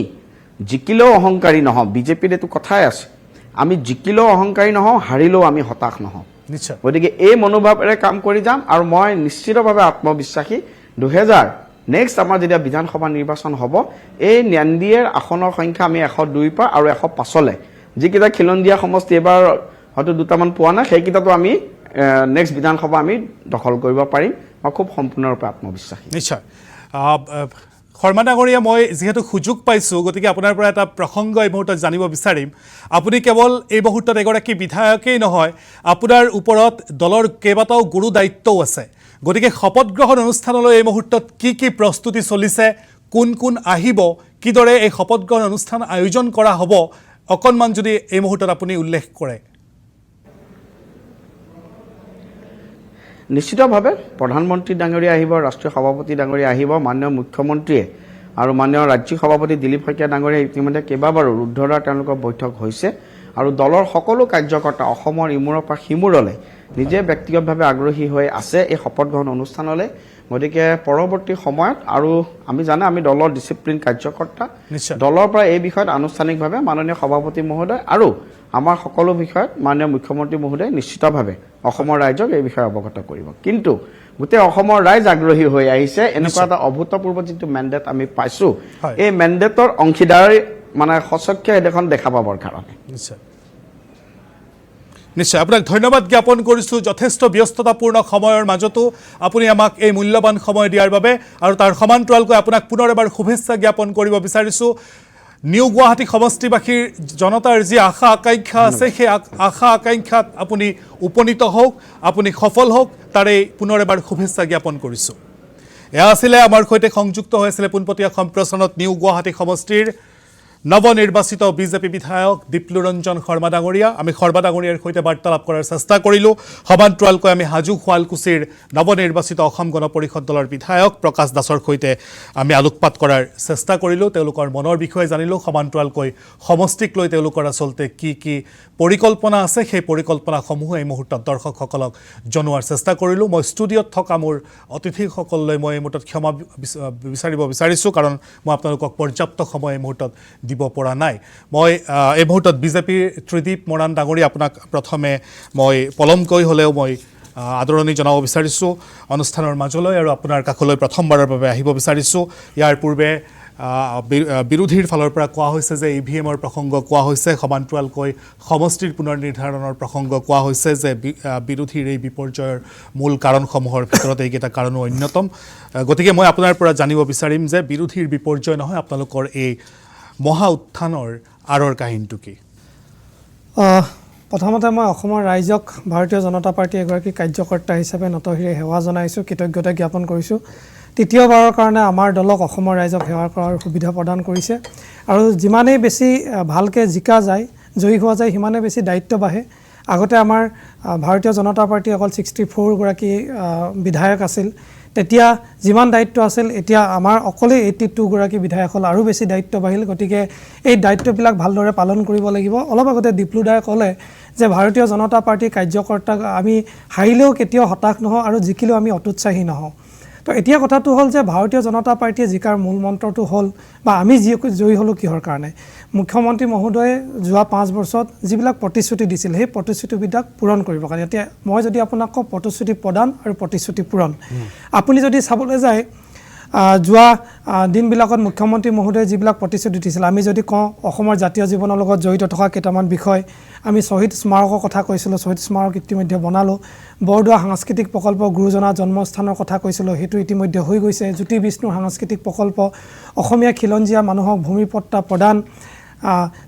জিকিলেও অহংকাৰী নহওঁ বিজেপিৰ এইটো কথাই আছে আমি জিকিলেও অহংকাৰী নহওঁ হাৰিলেও আমি হতাশ নহওঁ গতিকে এই মনোভাৱেৰে কাম কৰি যাম আৰু মই নিশ্চিতভাৱে আত্মবিশ্বাসী 2000 নেক্সট আমাৰ যেতিয়া বিধানসভা নিৰ্বাচন হ'ব এই এনডিএৰ আসনৰ সংখ্যা আমি 102 পৰা আৰু 105লৈ যিকেইটা খিলঞ্জীয়া সমষ্টি এবাৰ হয়তো দুটামান পোৱা নাই সেইকেইটাতো আমি নেক্সট বিধানসভা আমি দখল কৰিব পাৰিম মই খুব সম্পূৰ্ণৰূপে আত্মবিশ্বাসী নিশ্চয় শৰ্মা ডাঙৰীয়া মই যিহেতু সুযোগ পাইছোঁ গতিকে আপোনাৰ পৰা এটা প্ৰসংগ এই মুহূৰ্তত জানিব বিচাৰিম আপুনি কেৱল এই মুহূৰ্তত এগৰাকী বিধায়কেই নহয় আপোনাৰ ওপৰত দলৰ কেইবাটাও গুৰু দায়িত্বও আছে গতিকে শপত গ্ৰহণ অনুষ্ঠানলৈ এই মুহূৰ্তত কি কি প্ৰস্তুতি চলিছে কোন কোন আহিব কিদৰে এই শপত গ্ৰহণ অনুষ্ঠান আয়োজন কৰা হ'ব অকণমান যদি এই মুহূৰ্তত আপুনি উল্লেখ কৰে নিশ্চিতভাৱে প্ৰধানমন্ত্ৰী ডাঙৰীয়া আহিব ৰাষ্ট্ৰীয় সভাপতি ডাঙৰীয়া আহিব মাননীয় মুখ্যমন্ত্ৰীয়ে আৰু মাননীয় ৰাজ্যিক সভাপতি দিলীপ শইকীয়া ডাঙৰীয়া ইতিমধ্যে কেইবাবাৰো ৰুদ্ধদ্বাৰ তেওঁলোকৰ বৈঠক হৈছে আৰু দলৰ সকলো কাৰ্যকৰ্তা অসমৰ ইমূৰৰ পৰা সিমূৰলৈ নিজে ব্যক্তিগতভাৱে আগ্ৰহী হৈ আছে এই শপত গ্ৰহণ অনুষ্ঠানলৈ গতিকে পৰৱৰ্তী সময়ত আৰু আমি জানো আমি দলৰ ডিচিপ্লিন কাৰ্যকৰ্তা দলৰ পৰা এই বিষয়ত আনুষ্ঠানিকভাৱে মাননীয় সভাপতি মহোদয় আৰু আমাৰ সকলো বিষয়ত মাননীয় মুখ্যমন্ত্ৰী মহোদয় নিশ্চিতভাৱে অসমৰ ৰাইজক এই বিষয়ে অৱগত কৰিব কিন্তু গোটেই অসমৰ ৰাইজ আগ্ৰহী হৈ আহিছে এনেকুৱা এটা অভূতপূৰ্ব যিটো মেণ্ডেট আমি পাইছোঁ এই মেণ্ডেটৰ অংশীদাৰ মানে সচক্ষে এডোখন দেখা পাবৰ কাৰণে নিশ্চয় আপোনাক ধন্যবাদ জ্ঞাপন কৰিছোঁ যথেষ্ট ব্যস্ততাপূৰ্ণ সময়ৰ মাজতো আপুনি আমাক এই মূল্যৱান সময় দিয়াৰ বাবে আৰু তাৰ সমান্তৰালকৈ আপোনাক পুনৰ এবাৰ শুভেচ্ছা জ্ঞাপন কৰিব বিচাৰিছোঁ নিউ গুৱাহাটী সমষ্টিবাসীৰ জনতাৰ যি আশা আকাংক্ষা আছে সেই আশা আকাংক্ষাত আপুনি উপনীত হওক আপুনি সফল হওক তাৰে পুনৰ এবাৰ শুভেচ্ছা জ্ঞাপন কৰিছোঁ এয়া আছিলে আমাৰ সৈতে সংযুক্ত হৈ আছিলে পোনপটীয়া সম্প্ৰচাৰণত নিউ গুৱাহাটী সমষ্টিৰ নৱনিৰ্বাচিত বিজেপি বিধায়ক দীপ্লুৰঞ্জন শৰ্মা ডাঙৰীয়া আমি শৰ্মা ডাঙৰীয়াৰ সৈতে বাৰ্তালাপ কৰাৰ চেষ্টা কৰিলোঁ সমান্তৰালকৈ আমি হাজো শুৱালকুছিৰ নৱনিৰ্বাচিত অসম গণ পৰিষদ দলৰ বিধায়ক প্ৰকাশ দাসৰ সৈতে আমি আলোকপাত কৰাৰ চেষ্টা কৰিলোঁ তেওঁলোকৰ মনৰ বিষয়ে জানিলোঁ সমান্তৰালকৈ সমষ্টিক লৈ তেওঁলোকৰ আচলতে কি কি পৰিকল্পনা আছে সেই পৰিকল্পনাসমূহ এই মুহূৰ্তত দৰ্শকসকলক জনোৱাৰ চেষ্টা কৰিলোঁ মই ষ্টুডিঅ'ত থকা মোৰ অতিথিসকললৈ মই এই মুহূৰ্তত ক্ষমা বিচাৰিব বিচাৰিছোঁ কাৰণ মই আপোনালোকক পৰ্যাপ্ত সময় এই মুহূৰ্তত দিব পৰা নাই মই এই মুহূৰ্তত বিজেপিৰ ত্ৰিদীপ মৰাণ ডাঙৰীয়া আপোনাক প্ৰথমে মই পলমকৈ হ'লেও মই আদৰণি জনাব বিচাৰিছোঁ অনুষ্ঠানৰ মাজলৈ আৰু আপোনাৰ কাষলৈ প্ৰথমবাৰৰ বাবে আহিব বিচাৰিছোঁ ইয়াৰ পূৰ্বে বিৰোধীৰ ফালৰ পৰা কোৱা হৈছে যে ইভিএমৰ প্ৰসংগ কোৱা হৈছে সমান্তৰালকৈ সমষ্টিৰ পুনৰ নিৰ্ধাৰণৰ প্ৰসংগ কোৱা হৈছে যে বিৰোধীৰ এই বিপৰ্যয়ৰ মূল কাৰণসমূহৰ ভিতৰত এইকেইটা কাৰণো অন্যতম গতিকে মই আপোনাৰ পৰা জানিব বিচাৰিম যে বিৰোধীৰ বিপৰ্যয় নহয় আপোনালোকৰ এই মহা উত্থানৰ আঁৰৰ কাহিনীটো কি প্ৰথমতে মই অসমৰ ৰাইজক ভাৰতীয় জনতা পাৰ্টীৰ এগৰাকী কাৰ্যকৰ্তা হিচাপে নতশিৰে সেৱা জনাইছোঁ কৃতজ্ঞতা জ্ঞাপন কৰিছোঁ তৃতীয়বাৰৰ কাৰণে আমাৰ দলক অসমৰ ৰাইজক সেৱা কৰাৰ সুবিধা প্ৰদান কৰিছে আৰু যিমানেই বেছি ভালকৈ জিকা যায় জয়ী হোৱা যায় সিমানেই বেছি দায়িত্ব বাঢ়ে আগতে আমাৰ ভাৰতীয় জনতা পাৰ্টী অকল 64 গৰাকী বিধায়ক আছিল তেতিয়া যিমান দায়িত্ব আছিল এতিয়া আমাৰ অকলে 82 গৰাকী বিধায়ক হ'ল আৰু বেছি দায়িত্ব বাঢ়িল গতিকে এই দায়িত্ববিলাক ভালদৰে পালন কৰিব লাগিব অলপ আগতে দীপ্লুদাই ক'লে যে ভাৰতীয় জনতা পাৰ্টীৰ কাৰ্যকৰ্তাক আমি হাৰিলেও কেতিয়াও হতাশ নহওঁ আৰু জিকিলেও আমি অতুৎসাহী নহওঁ তো এতিয়া কথাটো হ'ল যে ভাৰতীয় জনতা পাৰ্টীয়ে জিকাৰ মূল মন্ত্ৰটো হ'ল বা আমি জয়ী হ'লোঁ কিহৰ কাৰণে মুখ্যমন্ত্ৰী মহোদয়ে যোৱা 5 বছৰত যিবিলাক প্ৰতিশ্ৰুতি দিছিল সেই প্ৰতিশ্ৰুতিবিলাক পূৰণ কৰিব কাৰণে এতিয়া মই যদি আপোনাক কওঁ প্ৰতিশ্ৰুতি প্ৰদান আৰু প্ৰতিশ্ৰুতি পূৰণ আপুনি যদি চাবলৈ যায় যোৱা দিনবিলাকত মুখ্যমন্ত্ৰী মহোদয়ে যিবিলাক প্ৰতিশ্ৰুতি দিছিল আমি যদি কওঁ অসমৰ জাতীয় জীৱনৰ লগত জড়িত থকা কেইটামান বিষয় আমি শ্বহীদ স্মাৰকৰ কথা কৈছিলোঁ শ্বহীদ স্মাৰক ইতিমধ্যে বনালোঁ বৰদোৱা সাংস্কৃতিক প্ৰকল্প গুৰুজনাৰ জন্মস্থানৰ কথা কৈছিলোঁ সেইটো ইতিমধ্যে হৈ গৈছে জ্যোতি বিষ্ণুৰ সাংস্কৃতিক প্ৰকল্প অসমীয়া খিলঞ্জীয়া মানুহক ভূমিপট্টা প্ৰদান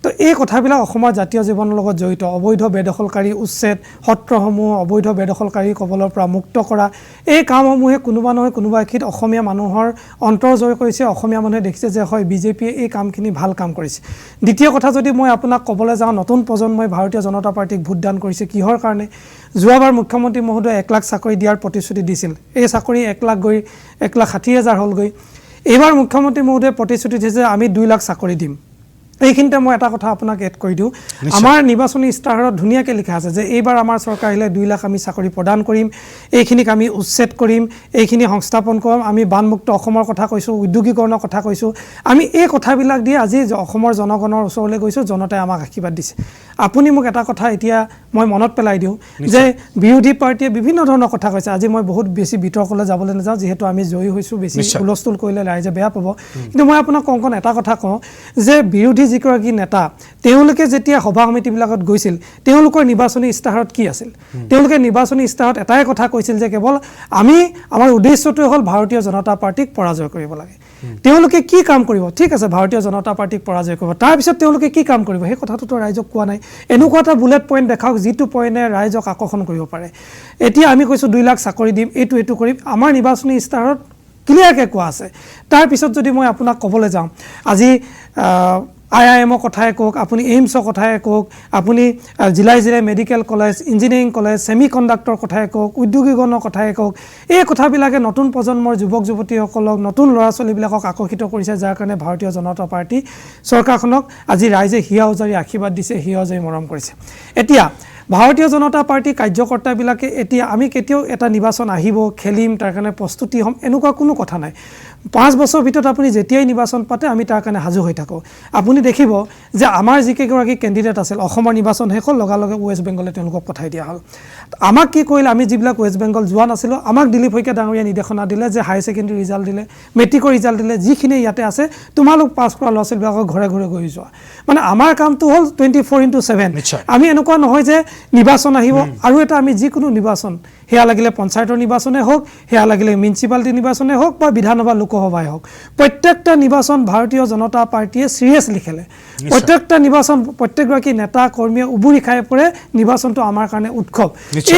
তো এই কথাবিলাক অসমৰ জাতীয় জীৱনৰ লগত জড়িত অবৈধ বেদখলকাৰী উচ্ছেদ সত্ৰসমূহ অবৈধ বেদখলকাৰী কবলৰ পৰা মুক্ত কৰা এই কামসমূহে কোনোবা নহয় কোনোবা এখিত অসমীয়া মানুহৰ অন্তৰ জয় কৰিছে অসমীয়া মানুহে দেখিছে যে হয় বিজেপিয়ে এই কামখিনি ভাল কাম কৰিছে দ্বিতীয় কথা যদি মই আপোনাক ক'বলৈ যাওঁ নতুন প্ৰজন্মই ভাৰতীয় জনতা পাৰ্টীক ভোটদান কৰিছে কিহৰ কাৰণে যোৱাবাৰ মুখ্যমন্ত্ৰী মহোদয়ে 1 লাখ চাকৰি দিয়াৰ প্ৰতিশ্ৰুতি দিছিল এই চাকৰি 1 লাখ গৈ 1,60,000 হ'লগৈ এইবাৰ মুখ্যমন্ত্ৰী মহোদয়ে প্ৰতিশ্ৰুতি দিছে যে আমি 2 লাখ চাকৰি দিম এইখিনিতে মই এটা কথা আপোনাক এড কৰি দিওঁ আমাৰ নিৰ্বাচনী ইস্তাহাৰত ধুনীয়াকৈ লিখা আছে যে এইবাৰ আমাৰ চৰকাৰ আহিলে 2 লাখ আমি চাকৰি প্ৰদান কৰিম এইখিনিক আমি উচ্ছেদ কৰিম এইখিনি সংস্থাপন কৰিম আমি বানমুক্ত অসমৰ কথা কৈছোঁ উদ্যোগীকৰণৰ কথা কৈছোঁ আমি এই কথাবিলাক দি আজি অসমৰ জনগণৰ ওচৰলৈ গৈছোঁ জনতাই আমাক আশীৰ্বাদ দিছে আপুনি মোক এটা কথা এতিয়া মই মনত পেলাই দিওঁ যে বিৰোধী পাৰ্টীয়ে বিভিন্ন ধৰণৰ কথা কৈছে আজি মই বহুত বেছি বিতৰ্কলৈ যাবলৈ নাযাওঁ যিহেতু আমি জয়ী হৈছোঁ বেছি হুলস্থুল কৰিলে ৰাইজে বেয়া পাব কিন্তু মই আপোনাক কংকন এটা কথা কওঁ যে বিৰোধী যিগৰাকী নেতা তেওঁলোকে যেতিয়া সভা সমিতিবিলাকত গৈছিল তেওঁলোকৰ নিৰ্বাচনী ইস্তাহাৰত কি আছিল তেওঁলোকে নিৰ্বাচনী ইস্তাহাৰত এটাই কথা কৈছিল যে কেৱল আমি আমাৰ উদ্দেশ্যটোৱে হ'ল ভাৰতীয় জনতা পাৰ্টীক পৰাজয় কৰিব লাগে তেওঁলোকে কি কাম কৰিব ঠিক আছে ভাৰতীয় জনতা পাৰ্টীক পৰাজয় কৰিব তাৰপিছত তেওঁলোকে কি কাম কৰিব সেই কথাটোতো ৰাইজক কোৱা নাই এনেকুৱা এটা বুলেট পইণ্ট দেখাওক যিটো পইণ্টে ৰাইজক আকৰ্ষণ কৰিব পাৰে এতিয়া আমি কৈছোঁ 2 লাখ চাকৰি দিম এইটো কৰিম আমাৰ নিৰ্বাচনী ইস্তাহাৰত ক্লিয়াৰকৈ কোৱা আছে তাৰপিছত যদি মই আপোনাক ক'বলৈ যাওঁ আজি IIMৰ কথাই কওক আপুনি এইমছৰ কথাই কওক আপুনি জিলাই medical college engineering college semi conductor কথাই কওক উদ্যোগীকৰণৰ কথাই কওক এই কথাবিলাকে নতুন প্ৰজন্মৰ যুৱক যুৱতীসকলক নতুন ল'ৰা ছোৱালীবিলাকক আকৰ্ষিত কৰিছে যাৰ কাৰণে ভাৰতীয় জনতা পাৰ্টী চৰকাৰখনক আজি ৰাইজে হিয়া উজাৰি আশীৰ্বাদ দিছে হিয়া উজাৰি মৰম কৰিছে এতিয়া ভাৰতীয় জনতা পাৰ্টীৰ কাৰ্যকৰ্তাবিলাকে এতিয়া আমি কেতিয়াও এটা নিৰ্বাচন আহিব খেলিম তাৰ কাৰণে প্ৰস্তুতি হ'ম এনেকুৱা কোনো কথা নাই 5 বছৰ ভিতৰত আপুনি যেতিয়াই নিৰ্বাচন পাতে আমি তাৰ কাৰণে সাজু হৈ থাকোঁ আপুনি দেখিব যে আমাৰ যিকেইগৰাকী কেণ্ডিডেট আছিল অসমৰ নিৰ্বাচন শেষ হ'ল লগে ৱেষ্ট বেংগলে তেওঁলোকক পঠাই দিয়া হ'ল আমাক কি কৰিলে আমি যিবিলাক ৱেষ্ট বেংগল যোৱা নাছিলোঁ আমাক দিলীপ শইকীয়া ডাঙৰীয়া নিৰ্দেশনা দিলে যে হায়াৰ ছেকেণ্ডেৰী ৰিজাল্ট দিলে মেট্ৰিকৰ ৰিজাল্ট দিলে যিখিনি ইয়াতে আছে তোমালোক পাছ কৰা ল'ৰা ছোৱালীবিলাকক ঘৰে ঘৰে গৈ যোৱা মানে আমাৰ কামটো হ'ল 24/7 আমি এনেকুৱা নহয় যে নিৰ্বাচন আহিব আৰু এটা আমি যিকোনো নিৰ্বাচন সেয়া লাগিলে পঞ্চায়তৰ নিৰ্বাচনে হওক সেয়া লাগিলে মিউনিচিপালিটি নিৰ্বাচনে হওক বা বিধানসভা লোকসভাই হওক প্ৰত্যেকটা নিৰ্বাচন ভাৰতীয় জনতা পাৰ্টিয়ে চিৰিয়াছলি খেলে প্ৰত্যেকটা নিৰ্বাচন প্ৰত্যেকগৰাকী নেতা কৰ্মীয়ে উবুৰি খাই পৰে নিৰ্বাচনটো আমাৰ কাৰণে উৎসৱ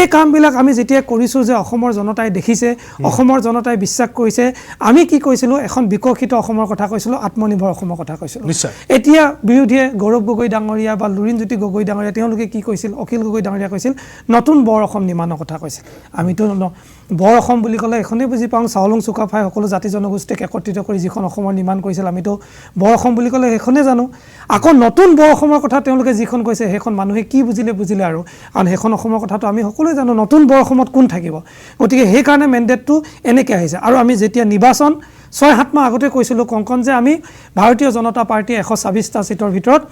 এই কামবিলাক আমি যেতিয়া কৰিছোঁ যে অসমৰ জনতাই দেখিছে অসমৰ জনতাই বিশ্বাস কৰিছে আমি কি কৈছিলোঁ এখন বিকশিত অসমৰ কথা কৈছিলোঁ আত্মনিৰ্ভৰ অসমৰ কথা কৈছিলোঁ এতিয়া বিৰোধীয়ে গৌৰৱ গগৈ ডাঙৰীয়া বা লুৰিণজ্যোতি গগৈ ডাঙৰীয়া তেওঁলোকে কি কৈছিল অখিল গগৈ ডাঙৰীয়া কৈছিল নতুন বৰ অসম নিৰ্মাণৰ কথা কৈছিল আমিতো বৰ অসম বুলি ক'লে এখনেই বুজি পাওঁ চাওলুং চুকাফাই সকলো জাতি জনগোষ্ঠীক একত্ৰিত কৰি যিখন অসমৰ নিৰ্মাণ কৰিছিল আমিতো বৰ অসম বুলি ক'লে সেইখনেই জানো আকৌ নতুন বৰ অসমৰ কথা তেওঁলোকে যিখন কৈছে সেইখন মানুহে কি বুজিলে আৰু কাৰণ সেইখন অসমৰ কথাটো আমি সকলোৱে জানো নতুন বৰ অসমত কোন থাকিব গতিকে সেইকাৰণে মেণ্ডেটটো এনেকৈ আহিছে আৰু আমি যেতিয়া নিৰ্বাচন 6-7 মাহ আগতে কৈছিলোঁ কংকন যে আমি ভাৰতীয় জনতা পাৰ্টীয়ে 126টা সিটৰ ভিতৰত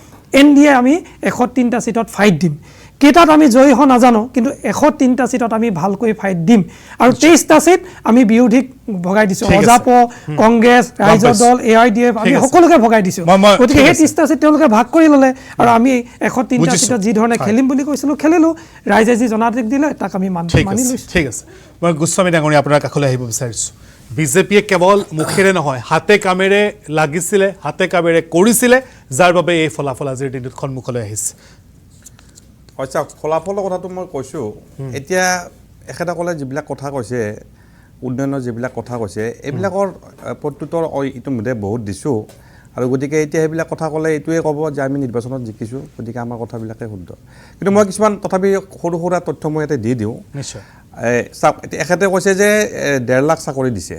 NDA আমি 103টা সিটত ফাইট দিম কেইটাত আমি জয়ী হওঁ নাজানো কিন্তু 103টা সিটত আমি ভালকৈ ফাইট দিম আৰু 23টা সিট আমি বিৰোধীক ভগাই দিছোঁ অজাপ কংগ্ৰেছ ৰাইজৰ দল AIDF আমি সকলোকে ভগাই দিছোঁ গতিকে সেই 30টা সিট তেওঁলোকে ভাগ কৰি ল'লে আৰু আমি 103টা সিটত যি ধৰণে খেলিম বুলি কৈছিলোঁ খেলিলোঁ ৰাইজে যি জনাদেশ দিলে তাক আমি মানি লৈছোঁ ঠিক আছে মই গোস্বামী ডাঙৰীয়া আপোনাৰ কাষলৈ আহিব বিচাৰিছোঁ বিজেপিয়ে কেৱল মুখেৰে নহয় হাতে কামেৰে লাগিছিলে হাতে কামেৰে কৰিছিলে যাৰ বাবে এই ফলাফল আজিৰ দিনটোত সন্মুখলৈ আহিছে আচ্ছা ফলাফলৰ কথাটো মই কৈছোঁ এতিয়া এখেতসকলে যিবিলাক কথা কৈছে উন্নয়নৰ যিবিলাক কথা কৈছে এইবিলাকৰ প্ৰত্যুত্তৰ ইতিমধ্যে বহুত দিছোঁ আৰু গতিকে এতিয়া সেইবিলাক কথা ক'লে এইটোৱে ক'ব যে আমি নিৰ্বাচনত জিকিছোঁ গতিকে আমাৰ কথাবিলাকে শুদ্ধ কিন্তু মই কিছুমান তথাপি সৰু সুৰা তথ্য মই ইয়াতে দি দিওঁ নিশ্চয় চাওক এখেতে কৈছে যে 1.5 লাখ চাকৰি দিছে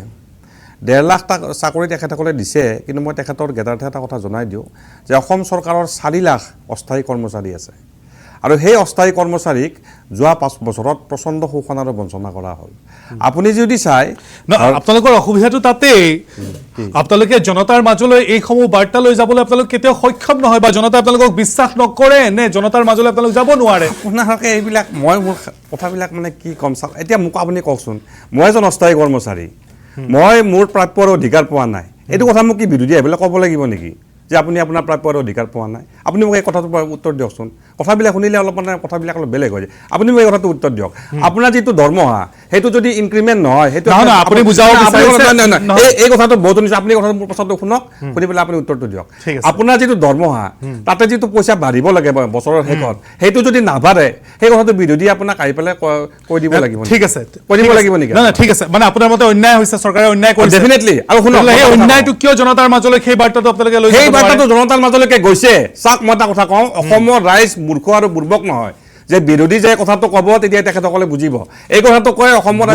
1.5 লাখ চাকৰি তেখেতসকলে দিছে কিন্তু মই তেখেতৰ গেটাৰ্থে এটা কথা জনাই দিওঁ যে অসম চৰকাৰৰ 4 লাখ অস্থায়ী কৰ্মচাৰী আছে আৰু সেই অস্থায়ী কৰ্মচাৰীক যোৱা 5 বছৰত প্ৰচণ্ড শোষণ আৰু বঞ্চনা কৰা হ'ল আপুনি যদি চাই আপোনালোকৰ অসুবিধাটো তাতেই আপোনালোকে জনতাৰ মাজলৈ এইসমূহ বাৰ্তা লৈ যাবলৈ আপোনালোক কেতিয়াও সক্ষম নহয় বা জনতাই আপোনালোকক বিশ্বাস নকৰে নে জনতাৰ মাজলৈ আপোনালোক যাব নোৱাৰে আপোনালোকে এইবিলাক মই মোৰ কথাবিলাক মানে কি ক'ম চাওক এতিয়া মোক আপুনি কওকচোন মই এজন অস্থায়ী কৰ্মচাৰী মই মোৰ প্ৰাপ্যৰ অধিকাৰ পোৱা নাই এইটো কথা মোক কি বিৰোধী এইবিলাক ক'ব লাগিব নেকি যে আপুনি আপোনাৰ প্ৰাপ্যৰ অধিকাৰ পোৱা নাই আপুনি মোক এই কথাটোৰ উত্তৰ দিয়কচোন কথাবিলাক শুনিলে অলপ মানে কথাবিলাক অলপ বেলেগ হৈ যায় আপুনি মোক এই কথাটো উত্তৰ দিয়ক আপোনাৰ যিটো দৰমহা সেইটো যদি ইনক্ৰিমেণ্ট নহয় সেইটো আপুনি বুজাব এই কথাটো বহুত শুনিছোঁ আপুনি কথাটো মোৰ প্ৰশ্নটো শুনক শুনি পেলাই আপুনি উত্তৰটো দিয়ক আপোনাৰ যিটো দৰমহা তাতে যিটো পইচা বাঢ়িব লাগে বছৰৰ শেষত সেইটো যদি নাবাঢ়ে সেই কথাটো বিৰোধী আপোনাক আহি পেলাই কৈ দিব লাগিব ঠিক আছে কৈ দিব লাগিব নেকি নাই ঠিক আছে মানে আপোনাৰ মতে অন্যায় হৈছে চৰকাৰে অন্যায় কৰিছে ডেফিনেটলি আৰু শুনক সেই অন্যায়টো কিয় জনতাৰ মাজলৈ সেই বাৰ্তাটো আপোনালোকে লৈ সেই বাৰ্তাটো জনতাৰ মাজলৈকে গৈছে চাওক মই এটা কথা কওঁ অসমৰ ৰাইজ মূৰ্খ আৰু বুৰ্বক নহয় যে বিৰোধী যে কথাটো ক'ব তেতিয়া তেখেতসকলে বুজিব এই কথাটো কয় অসমৰ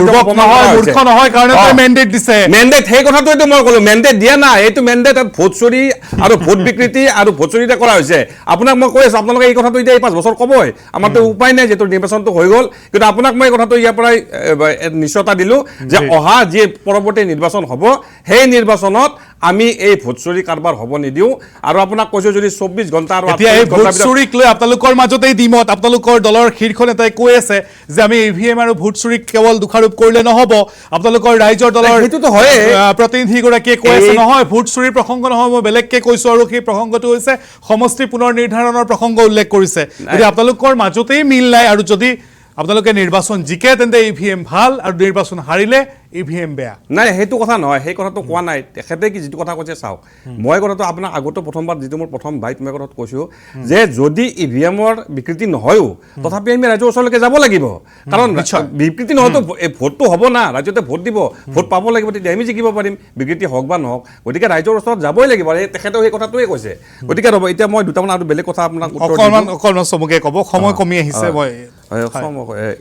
মূৰ্খ নহয় কাৰণ মেণ্ডেট দিছে মেণ্ডেট সেই কথাটোৱেতো মই ক'লো মেণ্ডেট দিয়া নাই এইটো মেণ্ডেট ভোট চুৰি আৰু ভোট বিকৃতি আৰু ভোট চুৰিতে কৰা হৈছে আপোনাক মই কৈ আছোঁ আপোনালোকে এই কথাটো এতিয়া এই 5 বছৰ ক'বই আমাৰতো উপায় নাই যিহেতু নিৰ্বাচনটো হৈ গ'ল কিন্তু আপোনাক মই এই কথাটো ইয়াৰ পৰাই নিশ্চয়তা দিলোঁ যে অহা যি পৰৱৰ্তী নিৰ্বাচন হ'ব সেই নিৰ্বাচনত আমি এই ভোট চুৰি কাৰবাৰ হ'ব নিদিওঁ আৰু আপোনাক কৈছোঁ যদি 24 ঘণ্টা আৰু ভোট চুৰিক লৈ আপোনালোকৰ মাজতেই দ্বিমত আপোনালোকৰ দলৰ শীৰ্ষ নেতাই কৈ আছে যে আমি EVM আৰু ভোট চুৰিক কেৱল দোষাৰোপ কৰিলে নহ'ব আপোনালোকৰ ৰাইজৰ দলৰ প্ৰতিনিধিগৰাকীয়ে কৈ আছে নহয় ভোট চুৰিৰ প্ৰসংগ নহয় মই বেলেগকৈ কৈছোঁ আৰু সেই প্ৰসংগটো হৈছে সমষ্টি পুনৰ নিৰ্ধাৰণৰ প্ৰসংগ উল্লেখ কৰিছে যদি আপোনালোকৰ মাজতেই মিল নাই আৰু যদি আপোনালোকে নিৰ্বাচন জিকে তেন্তে EVM ভাল আৰু নিৰ্বাচন হাৰিলে EVM বেয়া নাই সেইটো কথা নহয় সেই কথাটো কোৱা নাই তেখেতে কি যিটো কথা কৈছে চাওক মই কথাটো আপোনাক আগতে প্ৰথমবাৰ যিটো মোৰ প্ৰথম বাইট মই কথাটো কৈছোঁ যে যদি EVMৰ বিকৃতি নহয়ও তথাপি আমি ৰাইজৰ ওচৰলৈকে যাব লাগিব কাৰণ বিকৃতি নহয়তো ভোটটো হ'ব না ৰাইজতে ভোট দিব ভোট পাব লাগিব তেতিয়া আমি জিকিব পাৰিম বিকৃতি হওক বা নহওক গতিকে ৰাইজৰ ওচৰত যাবই লাগিব তেখেতেও সেই কথাটোৱে কৈছে গতিকে ৰ'ব এতিয়া মই দুটামান আৰু বেলেগ কথা আপোনাক অকণমান চমুকে ক'ব সময় কমি আহিছে মই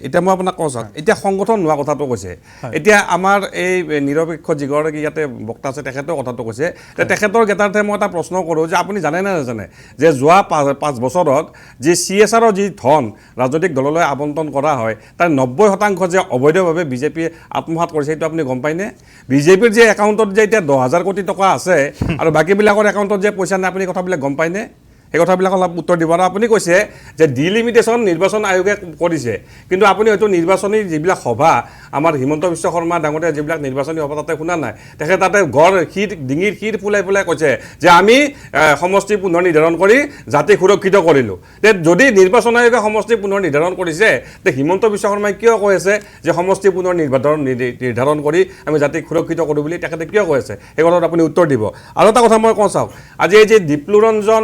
এতিয়া মই আপোনাক কওঁ চাওক এতিয়া সংগঠন নোহোৱা কথাটো কৈছে এতিয়া আমাৰ এই নিৰপেক্ষ যিগৰাকী ইয়াতে বক্তা আছে তেখেতেও কথাটো কৈছে তেখেতৰ গেটাৰ্থে মই এটা প্ৰশ্ন কৰোঁ যে আপুনি জানে নে নাজানে যে যোৱা 5 বছৰত যি CSRৰ যি ধন ৰাজনৈতিক দললৈ আবণ্টন কৰা হয় তাৰ 90% যে অবৈধভাৱে বিজেপিয়ে আত্মসাৎ কৰিছে সেইটো আপুনি গম পায়নে বিজেপিৰ যে একাউণ্টত যে এতিয়া 10,000 কোটি টকা আছে আৰু বাকীবিলাকৰ একাউণ্টত যে পইচা নাই আপুনি কথাবিলাক গম পায়নে সেই কথাবিলাক অলপ উত্তৰ দিব। আৰু আপুনি কৈছে যে ডিলিমিটেশ্যন নিৰ্বাচন আয়োগে কৰিছে, কিন্তু আপুনি হয়তো নিৰ্বাচনী যিবিলাক সভা আমাৰ হিমন্ত বিশ্ব শৰ্মা ডাঙৰীয়া যিবিলাক নিৰ্বাচনী সভা তাতে শুনা নাই। তেখেতে তাতে ডিঙিৰ শিৰ ফুলাই কৈছে যে আমি সমষ্টি পুনৰ নিৰ্ধাৰণ কৰি জাতিক সুৰক্ষিত কৰিলোঁ। তে যদি নিৰ্বাচন আয়োগে সমষ্টি পুনৰ নিৰ্ধাৰণ কৰিছে, তে হিমন্ত বিশ্ব শৰ্মাই কিয় কৈ আছে যে সমষ্টি পুনৰ নিৰ্ধাৰণ কৰি আমি জাতিক সুৰক্ষিত কৰোঁ বুলি তেখেতে কিয় কৈ আছে? সেই কথাত আপুনি উত্তৰ দিব। আৰু এটা কথা মই কওঁ চাওক, আজি এই যে দীপ্লুৰঞ্জন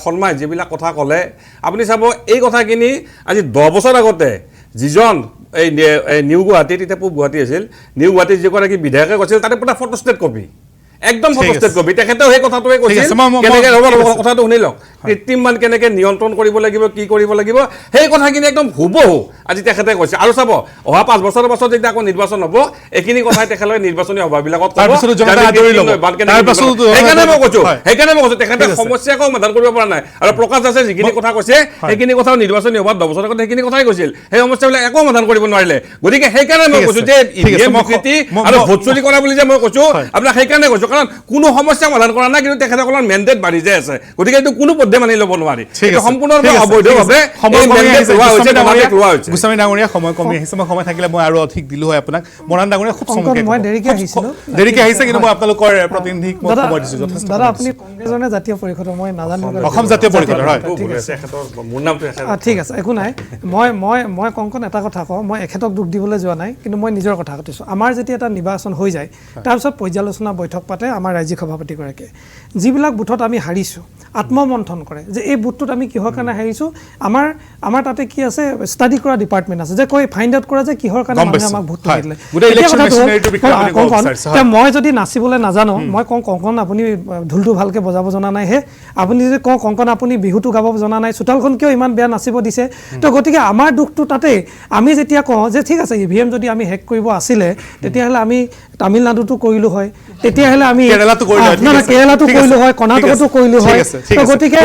শৰ্মাই যিবিলাক কথা ক'লে, আপুনি চাব এই কথাখিনি আজি 10 বছৰ আগতে যিজন এই নিউ গুৱাহাটী, তেতিয়া পূব গুৱাহাটী আছিল, নিউ গুৱাহাটীৰ যিগৰাকী বিধায়কে কৈছিল তাতে পুৰা ফটোষ্টেট কপি, একদম ফটোষ্টেট কপি। তেখেতেও সেই কথাটোৱে কৈছিল, কেনেকৈ কথাটো শুনি লওক, কৃত্ৰিম বান কেনেকৈ নিয়ন্ত্ৰণ কৰিব লাগিব, কি কৰিব লাগিব, সেই কথাখিনি একদম হুবহু আজি তেখেতে কৈছে। আৰু চাব অহা 5 বছৰৰ পাছত যেতিয়া আকৌ নিৰ্বাচন হ'ব, এইখিনি কথাই তেখেতে নিৰ্বাচনী সভাবিলাকত সেইকাৰণে মই কৈছোঁ তেখেতে সমস্যা একো সমাধান কৰিব পৰা নাই। আৰু প্ৰকাশ দাসে যিখিনি কথা কৈছে সেইখিনি কথাও নিৰ্বাচনী সভাত 10 বছৰ আগত সেইখিনি কথাই কৈছিল, সেই সমস্যাবিলাক একো সমাধান কৰিব নোৱাৰিলে। গতিকে সেইকাৰণে মই কৈছোঁ যে বিকৃতি আৰু ভোট চুৰি কৰা বুলি যে মই কৈছোঁ আপোনাক, সেইকাৰণে কৈছোঁ কাৰণ কোনো সমস্যা সমাধান কৰা নাই, কিন্তু তেখেতসকলৰ মেণ্ডেট বাঢ়ি যাই আছে। গতিকে এইটো কোনো পদ্ধতি মানি ল'ব নোৱাৰি, সম্পূৰ্ণৰূপে অবৈধভাৱে গোস্বামী ডাঙৰীয়া সময় কমি আহিছে, মই সময় থাকিলে মই আৰু অধিক দিলো হয় আপোনাক। মৰাণ ডাঙৰীয়া খুব চমুকৈ, মই দেৰিকৈ আহিছিলোঁ, দেৰিকৈ আহিছে, কিন্তু মই আপোনালোকৰ প্ৰতিনিধিক মই সময় দিছোঁ যথেষ্ট। দাদা আপুনি কংগ্ৰেছৰ নে জাতীয় পৰিষদৰ মই নাজানো, অসম জাতীয় পৰিষদৰ হয়। মোৰ নামটো ঠিক আছে, একো নাই। মই কংকন এটা কথা কওঁ, মই এখেতক দুখ দিবলৈ যোৱা নাই, কিন্তু মই নিজৰ কথা কৈছোঁ। আমাৰ যেতিয়া এটা নিৰ্বাচন হৈ যায়, তাৰপিছত পৰ্যালোচনা বৈঠক পাতে আমাৰ ৰাজ্যিক সভাপতিগৰাকীয়ে, যিবিলাক বুথত আমি হাৰিছোঁ আত্মমন্থন কৰে যে এই বুথটোত আমি কিহৰ কাৰণে হাৰিছোঁ। আমাৰ তাতে কি আছে, ষ্টাডি কৰা ডিপাৰ্টমেণ্ট আছে, যে কৈ ফাইণ্ড আউট কৰা যে কিহৰ কাৰণে মানুহে আমাক ভোটটো দিলে। মই যদি নাচিবলৈ নাজানো, মই কওঁ কংকন আপুনি ঢোলটো ভালকৈ বজাব জনা নাই হে, আপুনি যদি কওঁ কংকন আপুনি বিহুটো গাব জনা নাই, চোতালখন কিয় ইমান বেয়া নাচিব দিছে। তো গতিকে আমাৰ দুখটো তাতেই। আমি যেতিয়া কওঁ যে ঠিক আছে EVM যদি আমি হেক কৰিব আছিলে, তেতিয়াহ'লে আমি তামিলনাডুটো কৰিলোঁ হয়, তেতিয়াহ'লে আমি কেৰেলাটো কৰিলোঁ হয়, কৰ্ণাটকতো কৰিলোঁ হয়। গতিকে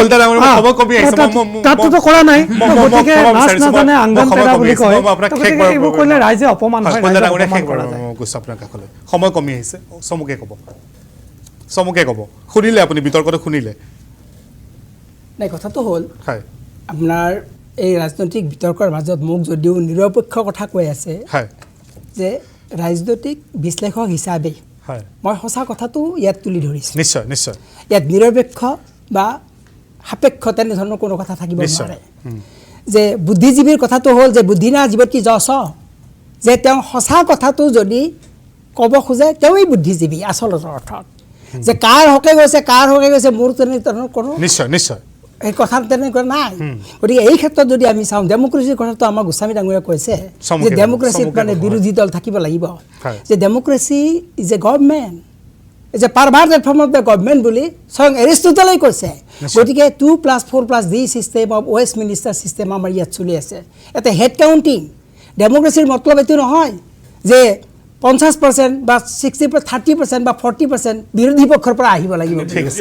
তাতোতো কৰা নাই, গতিকে নাচ নাজানে আংগন পেৰা বুলি কয়, এইবোৰ কৰিলে ৰাইজে অপমান হয়। সময় কমি আহিছে, চমুকে ক'ব। শুনিলে আপুনি বিতৰ্কটো শুনিলে? নাই, কথাটো হ'ল আপোনাৰ এই ৰাজনৈতিক বিতৰ্কৰ মাজত মোক যদিও নিৰপেক্ষ কথা কৈ আছে, যে ৰাজনৈতিক বিশ্লেষক হিচাপে মই সঁচা কথাটো ইয়াত তুলি ধৰিছোঁ। নিশ্চয় নিশ্চয়, ইয়াত নিৰপেক্ষ বা সাপেক্ষ তেনেধৰণৰ কোনো কথা থাকিব নোৱাৰে। যে বুদ্ধিজীৱীৰ কথাটো হ'ল যে বুদ্ধি না জীৱত কি যশ, যে তেওঁ সঁচা কথাটো যদি ক'ব খোজে তেওঁই বুদ্ধিজীৱী আচলতে অৰ্থত। যে কাৰ হকে গৈছে মোৰ তেনেধৰণৰ কোনো নিশ্চয় এই কথা তেনেকুৱা নাই। গতিকে এই ক্ষেত্ৰত যদি আমি চাওঁ, ডেম'ক্ৰেচিৰ কথাটো আমাৰ গোস্বামী ডাঙৰীয়া কৈছে যে ডেম'ক্ৰেচিত মানে বিৰোধী দল থাকিব লাগিব, যে democracy is a government, is a perverted form of the government বুলি স্বয়ং এৰিষ্টটলেই কৈছে। গতিকে 2+4+D system of Westminster system আমাৰ ইয়াত চলি আছে। এটা হেড কাউণ্টিং। ডেম'ক্ৰেচিৰ মতলব এইটো নহয় যে 50% বা 60%, 30% বা 40% বিৰোধী পক্ষৰ পৰা আহিব লাগিব। ঠিক আছে,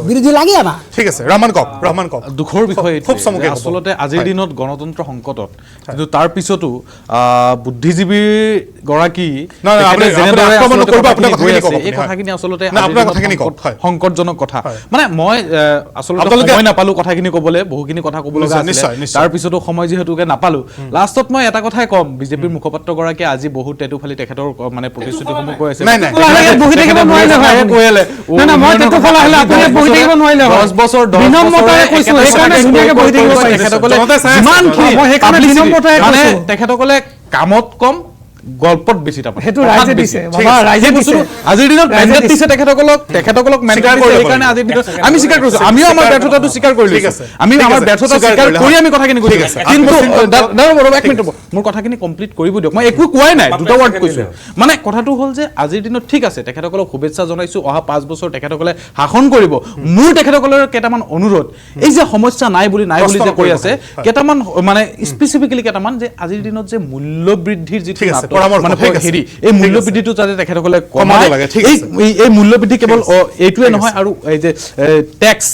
বিৰোধী লাগে আমাৰ। ঠিক আছে, ৰহমান কওক। দুখৰ বিষয় খুব চমুকে, আচলতে আজিৰ দিনত গণতন্ত্ৰ সংকটত, কিন্তু তাৰ পিছতো বুদ্ধিজীৱী গৰাকী সংকটজনক কথা। মানে মই আচলতে সময় নাপালো কথাখিনি ক'বলৈ, বহুখিনি কথা ক'ব লগা আছিল, তাৰ পিছতো সময় যিহেতুকে নাপালো। লাষ্টত মই এটা কথাই ক'ম, বিজেপিৰ মুখপাত্ৰগৰাকীয়ে আজি বহুত টেটু ফালি তেখেতৰ মানে প্ৰতিশ্ৰুতিসমূহ কৈ আছে। 10 বছৰ তেখেতসকলে কামত কম, গল্পত বেছি। আজিৰ দিনত মেণ্ডেট দিছে তেখেতসকলক মেণ্ডেট দিছে, সেইকাৰণে আজিৰ দিনত আমি স্বীকাৰ কৰিছো, আমিও আমাৰ ব্যৰ্থতাটো স্বীকাৰ কৰিলো, আমি আমাৰ ব্যৰ্থতা স্বীকাৰ কৰি আমি কথাখিনি কৈছো। কিন্তু এক মিনিট মোৰ কথাখিনি কমপ্লিট কৰিব দিয়ক, মই একো কোৱাই নাই, দুটা ৱাৰ্ড কৈছো। মানে কথাটো হ'ল যে আজিৰ দিনত ঠিক আছে, তেখেতসকলক শুভেচ্ছা জনাইছো, অহা 5 বছৰ তেখেতসকলে শাসন কৰিব। মোৰ তেখেতসকলৰ কেইটামান অনুৰোধ, এই যে সমস্যা নাই বুলি যে কৈ আছে, কেইটামান মানে স্পেচিফিকেলি কেইটামান, যে আজিৰ দিনত যে মূল্য বৃদ্ধিৰ যিটো হেৰি, এই মূল্য বৃদ্ধিটো যাতে তেখেতসকলে কমায়। এই মূল্য বৃদ্ধি কেৱল এইটোৱে নহয়, আৰু এই যে টেক্স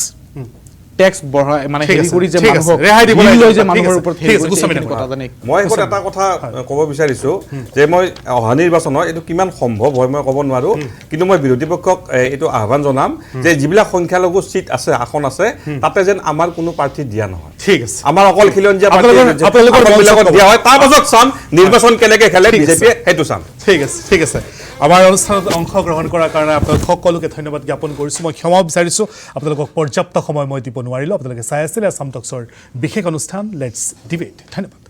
টেক্স বঢ়াই মানে ঠিক হেৰি আছে, কৰি যে ঠিক আছে, মানুহক ৰেহাই দিব ঋণ লাগে। লৈ যে ঠিক মানুহৰ আছে, ওপৰত ঠিক হেৰি আছে, কৰিছে, গোস্বামী এইখিনি ডাঙৰীয়া। কথা জানি মই শেষত এটা কথা ক'ব বিচাৰিছোঁ যে মই অহা নিৰ্বাচনত এইটো কিমান সম্ভৱ হয় মই ক'ব নোৱাৰোঁ, কিন্তু মই বিৰোধী পক্ষক এইটো আহ্বান জনাম যে যিবিলাক সংখ্যালঘু চিট আছে, আসন আছে, তাতে যেন আমাৰ কোনো প্ৰাৰ্থী দিয়া নহয়। ঠিক আছে। আমাৰ অকল খিলঞ্জীয়া আপোনালোকৰ প্ৰাৰ্থীবিলাকক দিয়া হয়, তাৰ পাছত চাম নিৰ্বাচন কেনেকৈ খেলে ঠিক আছে। বিজেপিয়ে, সেইটো চাম। ঠিক আছে, ঠিক আছে। আমাৰ অনুষ্ঠানত অংশগ্ৰহণ কৰাৰ কাৰণে আপোনালোক সকলোকে ধন্যবাদ জ্ঞাপন কৰিছোঁ। মই ক্ষমা বিচাৰিছোঁ, আপোনালোকক পৰ্যাপ্ত সময় মই দিব নোৱাৰিলোঁ। আপোনালোকে চাই আছিলে আছাম টক্সৰ বিশেষ অনুষ্ঠান লেটছ ডিবেট। ধন্যবাদ।